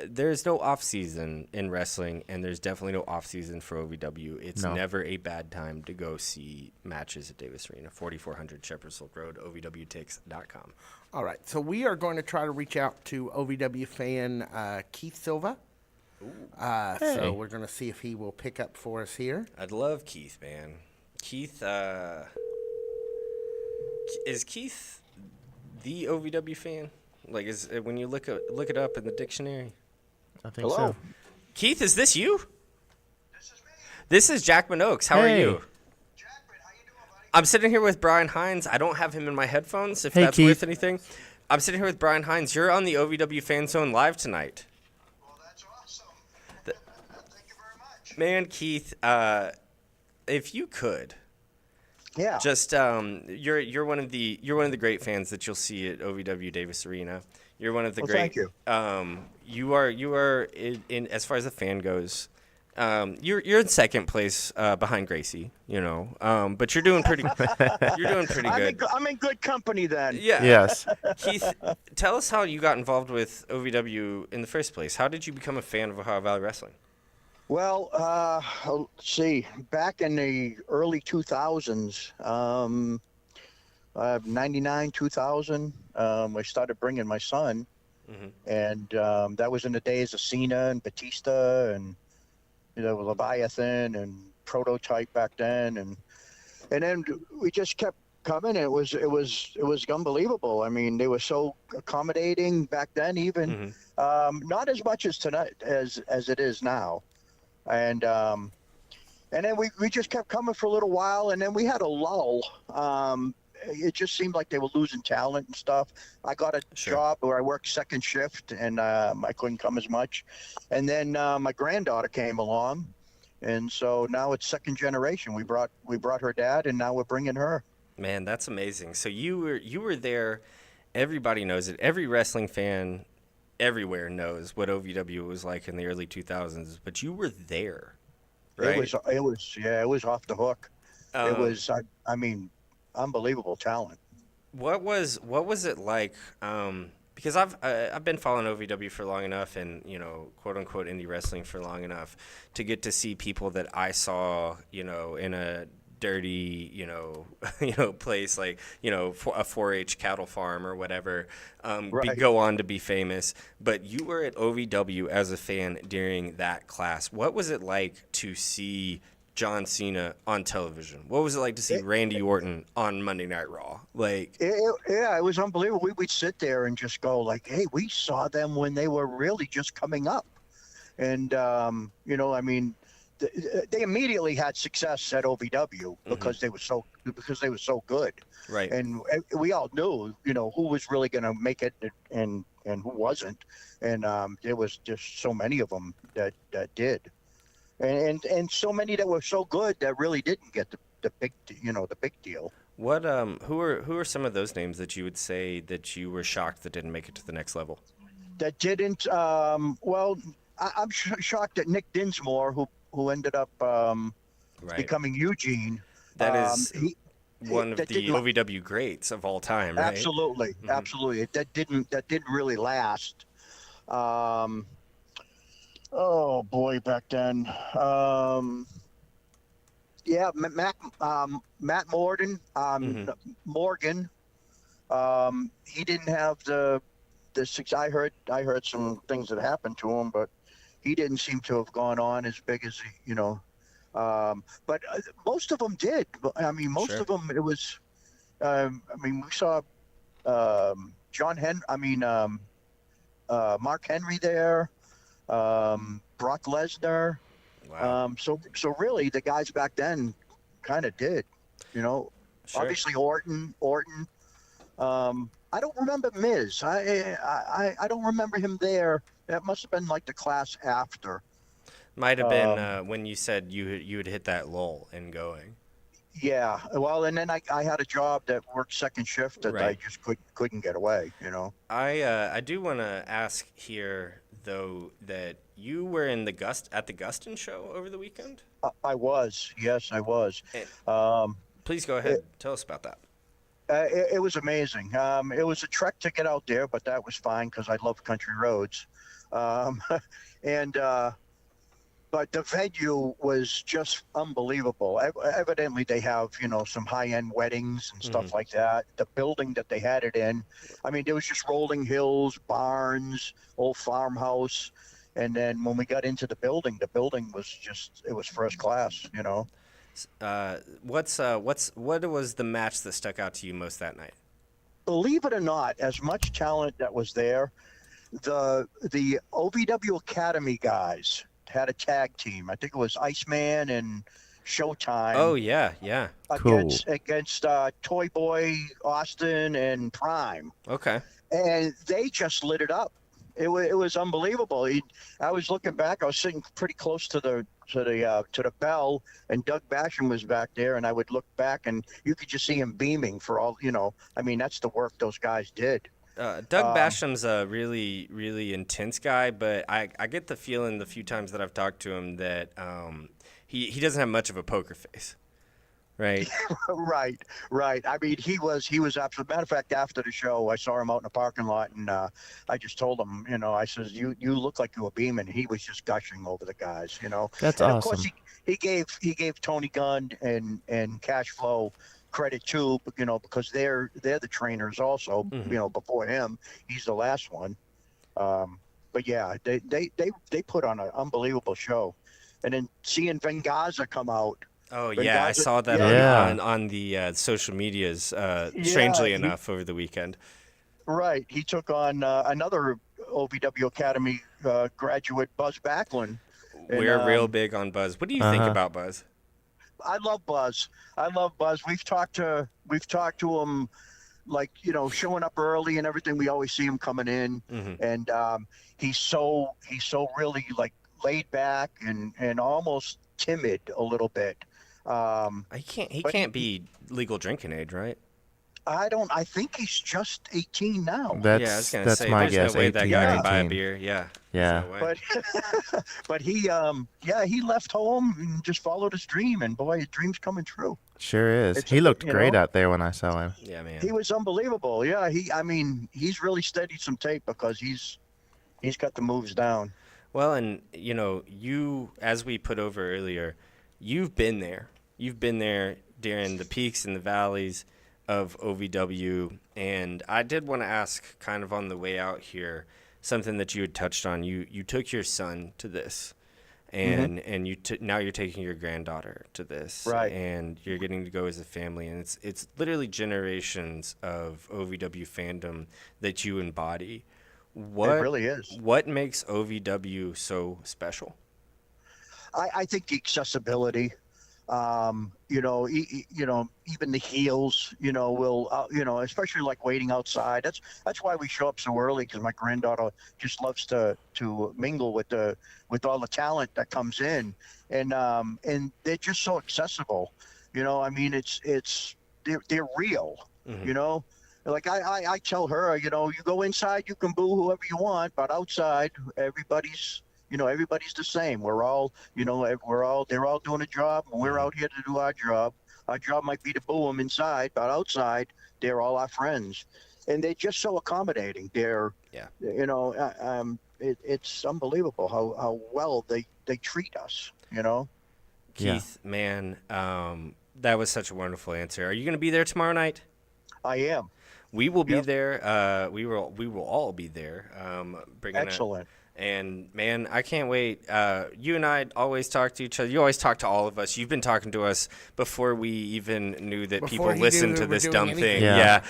There's no off-season in wrestling, and there's definitely no off-season for OVW. It's never a bad time to go see matches at Davis Arena, 4400 Shepherd Silk Road, OVWTix.com. All right, so we are going to try to reach out to OVW fan Keith Silva. So we're going to see if he will pick up for us here. I'd love Keith, man. Keith, is Keith the OVW fan? Like, when you look it up in the dictionary? I think so. Keith, is this you? This is me. This is Jackman Oaks. How are you? Jackman, how you doing, buddy? I'm sitting here with Brian Hines. I don't have him in my headphones, if Hey, that's Keith. worth anything. I'm sitting here with Brian Hines. You're on the OVW FanZone Live tonight. Well, that's awesome. Thank you very much. Man, Keith, if you could, just you're one of the great fans that you'll see at OVW Davis Arena. You're one of the great. Thank you. You are in as far as the fan goes. You're in second place behind Gracie, but you're doing pretty. You're doing pretty good. I'm in good company then. Yeah. Yes. Keith, tell us how you got involved with OVW in the first place. How did you become a fan of Ohio Valley Wrestling? Well, let's see. Back in the early 2000s, 99, 2000, I started bringing my son, and that was in the days of Cena and Batista and Leviathan and Prototype back then, and then we just kept coming. And it was unbelievable. I mean, they were so accommodating back then, even not as much as tonight as it is now. And then we just kept coming for a little while, and then we had a lull. It just seemed like they were losing talent and stuff. I got a job where I worked second shift, and I couldn't come as much. And then my granddaughter came along, and so now it's second generation. We brought her dad, and now we're bringing her. Man, that's amazing. So you were there. Everybody knows it. Every wrestling fan everywhere knows what OVW was like in the early 2000s, but you were there, right? It was off the hook. It was, I mean, unbelievable talent. What was it like? Because I've been following OVW for long enough, and quote unquote indie wrestling for long enough to get to see people that I saw, in a dirty, place like, a 4-H cattle farm or whatever, go on to be famous. But you were at OVW as a fan during that class. What was it like to see John Cena on television? What was it like to see Randy Orton on Monday Night Raw? It was unbelievable. We'd sit there and just go like, hey, we saw them when they were really just coming up. And, I mean, they immediately had success at OVW because they were so good. Right. And we all knew, who was really going to make it and who wasn't. And there was just so many of them that did. And so many that were so good that really didn't get the big deal. What who are some of those names that you would say that you were shocked that didn't make it to the next level? That didn't. Well, I'm shocked at Nick Dinsmore, who ended up becoming Eugene. That is one of the OVW greats of all time, right? Absolutely, absolutely. That didn't really last. Oh boy, back then. Matt Morgan. Morgan. He didn't have the I heard some things that happened to him, but he didn't seem to have gone on as big as but most of them did. I mean, most of them. It was. We saw John Henry. Mark Henry there. Brock Lesnar. Wow. So really, the guys back then kind of did. Obviously Orton. I don't remember Miz. I don't remember him there. That must have been like the class after. Might have been when you said you had hit that lull in going. Yeah. Well, and then I had a job that worked second shift that I just couldn't get away. I do want to ask here though that you were at the Gustin show over the weekend. I was. Yes, I was. Please go ahead. Tell us about that. It was amazing. It was a trek to get out there, but that was fine because I love country roads. But the venue was just unbelievable. Evidently, they have, some high-end weddings and stuff like that. The building that they had it in, there was just rolling hills, barns, old farmhouse. And then when we got into the building was it was first class, What was the match that stuck out to you most that night? Believe it or not, as much talent that was there, the OVW Academy guys had a tag team. I think it was Iceman and Showtime. Oh yeah. Against Toy Boy Austin and Prime. Okay. And they just lit it up. It was unbelievable. I was looking back. I was sitting pretty close to the bell, and Doug Basham was back there. And I would look back, and you could just see him beaming for all. That's the work those guys did. Doug Basham's a really, really intense guy, but I get the feeling the few times that I've talked to him that he doesn't have much of a poker face, right? Right. I mean, he was absolute. Matter of fact, after the show, I saw him out in the parking lot, and I just told him, I says, you look like you were beaming. He was just gushing over the guys, That's and awesome. Of course, he gave Tony Gunn and Cash Flow credit too, because they're the trainers also. Before him, he's the last one. But yeah, they put on an unbelievable show, and then seeing Vengaza come out. Oh Vengaza, yeah, I saw that on the social medias. Strangely enough, over the weekend. Right, he took on another OVW Academy graduate, Buzz Backlund. We're real big on Buzz. What do you think about Buzz? I love Buzz. We've talked to him, like, showing up early and everything. We always see him coming in, and he's so really like laid back and almost timid a little bit. He can't be legal drinking age, right? I think he's just 18 now. That's my guess. No way that 18, guy can 19. buy a beer. Yeah. Yeah. But he he left home and just followed his dream, and boy, his dream's coming true. Sure is. He looked great out there when I saw him. Yeah, man. He was unbelievable. Yeah, he's really studied some tape because he's got the moves down. Well, and you, as we put over earlier, you've been there. You've been there during the peaks and the valleys of OVW, and I did want to ask, kind of on the way out here, something that you had touched on. You took your son to this, and now you're taking your granddaughter to this, right? And you're getting to go as a family, and it's literally generations of OVW fandom that you embody. It really is. What makes OVW so special? I think the accessibility. Even the heels, will, especially like waiting outside. That's why we show up so early, because my granddaughter just loves to mingle with all the talent that comes in, and they're just so accessible. It's they're real. Like I tell her, you go inside, you can boo whoever you want, but outside, everybody's the same. We're all, they're all doing a job, and we're out here to do our job. Our job might be to boo them inside, but outside, they're all our friends. And they're just so accommodating. They're, it's unbelievable how well they treat us, Keith, man, that was such a wonderful answer. Are you going to be there tomorrow night? I am. We will be there. We will all be there. Excellent. And man, I can't wait. You and I always talk to each other. You always talk to all of us. You've been talking to us before we even knew that people listen to this dumb thing. Yeah.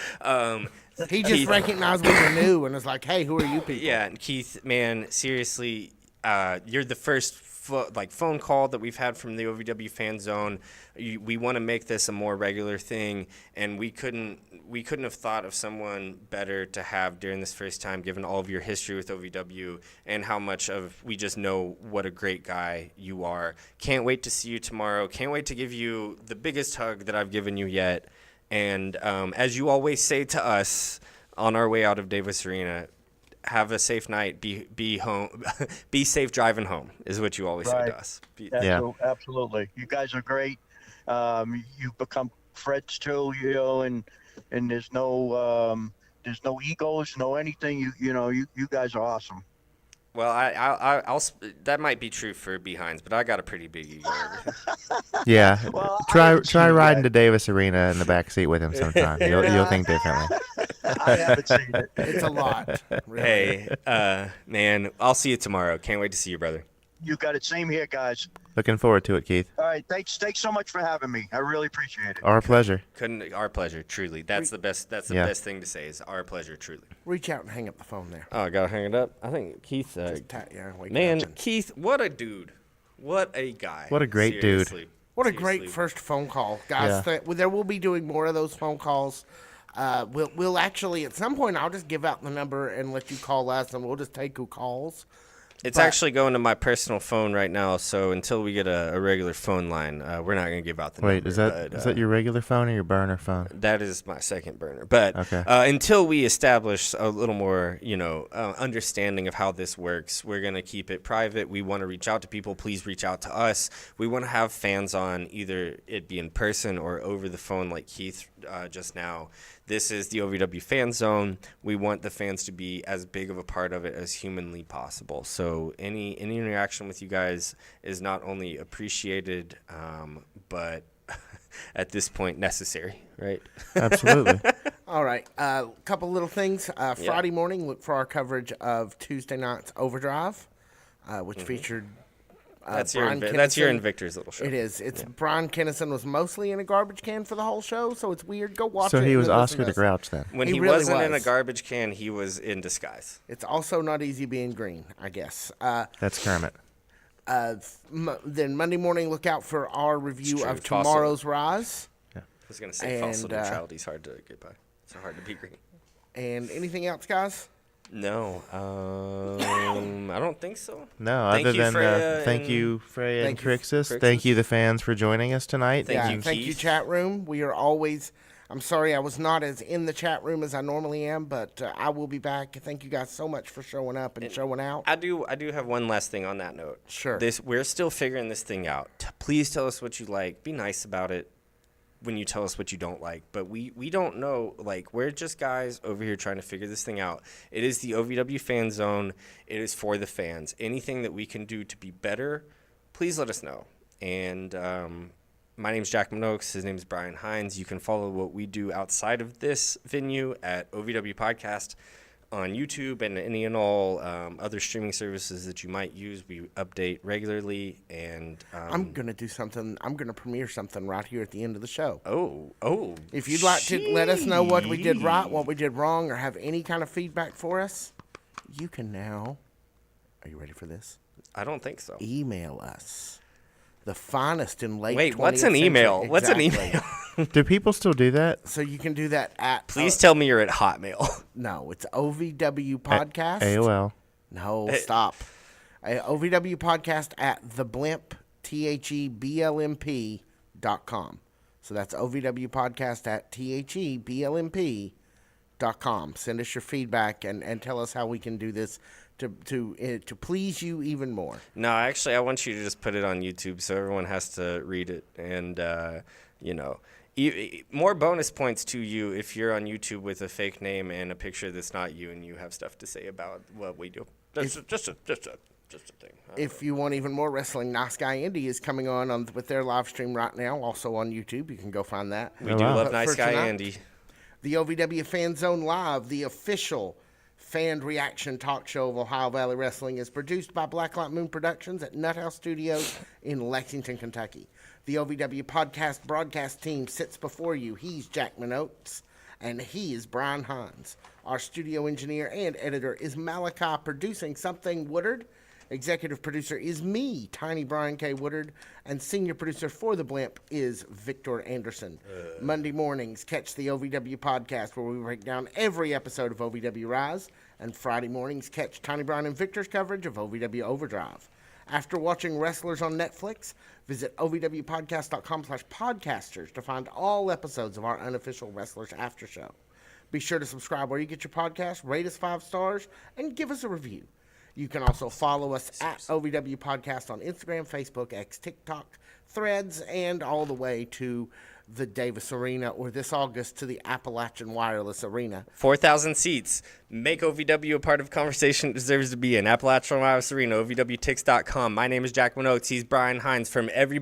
He just recognized we were new and was like, "Hey, who are you people?" Yeah, and Keith, man, seriously, you're the first phone call that we've had from the OVW FanZone. We want to make this a more regular thing, and we couldn't have thought of someone better to have during this first time, given all of your history with OVW and how much of we just know what a great guy you are. Can't wait to see you tomorrow. Can't wait to give you the biggest hug that I've given you yet. And as you always say to us on our way out of Davis Arena, have a safe night. Be home. Be safe driving home is what you always say to us. Absolutely. You guys are great. You've become friends too, and there's no egos, no anything. You guys are awesome. Well, I'll that might be true for Behinds, but I got a pretty big ego. Yeah, Well, try riding to Davis Arena in the back seat with him sometime. You'll think differently. I haven't seen it. It's a lot. Really. Hey, man, I'll see you tomorrow. Can't wait to see you, brother. You got it. Same here, guys. Looking forward to it, Keith. All right. Thanks so much for having me. I really appreciate it. Our pleasure. Our pleasure, truly. That's the best. That's the best thing to say is our pleasure, truly. Reach out and hang up the phone there. Oh, I gotta hang it up. I think Keith. Man, Keith, what a dude. What a guy. What a great dude. What a great first phone call, guys. Yeah. There will be doing more of those phone calls. We'll actually at some point I'll just give out the number and let you call us, and we'll just take who calls. It's actually going to my personal phone right now, so until we get a regular phone line, we're not going to give out the Wait, number. is that your regular phone or your burner phone? That is my second burner. But Okay. Until we establish a little more, understanding of how this works, we're going to keep it private. We want to reach out to people. Please reach out to us. We want to have fans on, either it be in person or over the phone like Keith just now. This is the OVW Fan Zone. We want the fans to be as big of a part of it as humanly possible. So any interaction with you guys is not only appreciated, but at this point necessary, right? Absolutely. All right. A couple little things. Friday morning, look for our coverage of Tuesday night's Overdrive, which featured That's Brian that's your Kinnison. and Victor's little show. It is. It's Brian Kinnison was mostly in a garbage can for the whole show, so it's weird. Go watch it. So he and was then listen Oscar to the us. Grouch then. When He he really wasn't in a was. garbage can, he was in disguise. It's also not easy being green, I guess. That's Kermit. Then Monday morning, look out for our review true. of Fossil. Tomorrow's Rise. I was going to say fossil And, neutrality is hard to get by. It's hard to be green. And anything else, guys? No, I don't think so. No, Thank other you, than Freya thank and- you, Freya and Thank you, Crixus. Crixus. Thank you, the fans, for joining us tonight. Thank Thank you, you, Keith. chat room. We are always. I'm sorry I was not as in the chat room as I normally am, but I will be back. Thank you guys so much for showing up and showing out. I do have one last thing on that note. Sure. We're still figuring this thing out. Please tell us what you like. Be nice about it when you tell us what you don't like. But we don't know. Like, we're just guys over here trying to figure this thing out. It is the OVW Fan Zone. It is for the fans. Anything that we can do to be better, please let us know. And my name's Jack Minox. His name's Brian Hines. You can follow what we do outside of this venue at OVW Podcast on YouTube and any and all other streaming services that you might use. We update regularly, and I'm gonna do something. I'm gonna premiere something right here at the end of the show. Oh! If you'd like to let us know what we did right, what we did wrong, or have any kind of feedback for us, you can now. Are you ready for this? I don't think so. Email us. The finest in late. Wait, what's 20th an email? century. What's an Exactly. email? Do people still do that? So you can do that at. Please tell me you're at Hotmail. No, it's OVW Podcast. AOL. No, stop. OVW Podcast at theblimp, THEBLMP.com. So that's OVW Podcast at THEBLMP.com. Send us your feedback and tell us how we can do this to please you even more. No, actually, I want you to just put it on YouTube so everyone has to read it. And, more bonus points to you if you're on YouTube with a fake name and a picture that's not you and you have stuff to say about what we do. That's just a thing. If you want even more wrestling, Nice Guy Indy is coming on with their live stream right now, also on YouTube. You can go find that. We do love But Nice for Guy tonight, Andy. The OVW Fan Zone Live, the official fan reaction talk show of Ohio Valley Wrestling, is produced by Blacklight Moon Productions at Nuthouse Studios in Lexington, Kentucky. The OVW podcast broadcast team sits before you. He's Jack Minox, and he is Brian Hines. Our studio engineer and editor is Malachi, producing Something Woodard. Executive producer is me, Tiny Brian K. Woodard, and senior producer for The Blimp is Victor Anderson. Monday mornings, catch the OVW podcast where we break down every episode of OVW Rise, and Friday mornings, catch Tiny Brian and Victor's coverage of OVW Overdrive. After watching Wrestlers on Netflix, visit ovwpodcast.com/podcasters to find all episodes of our unofficial Wrestlers After Show. Be sure to subscribe where you get your podcast, rate us 5 stars, and give us a review. You can also follow us at OVW Podcast on Instagram, Facebook, X, TikTok, Threads, and all the way to the Davis Arena, or this August to the Appalachian Wireless Arena. 4,000 seats. Make OVW a part of conversation it deserves to be in. Appalachian Wireless Arena, OVWTix.com. My name is Jack Minox. He's Brian Hines from everybody.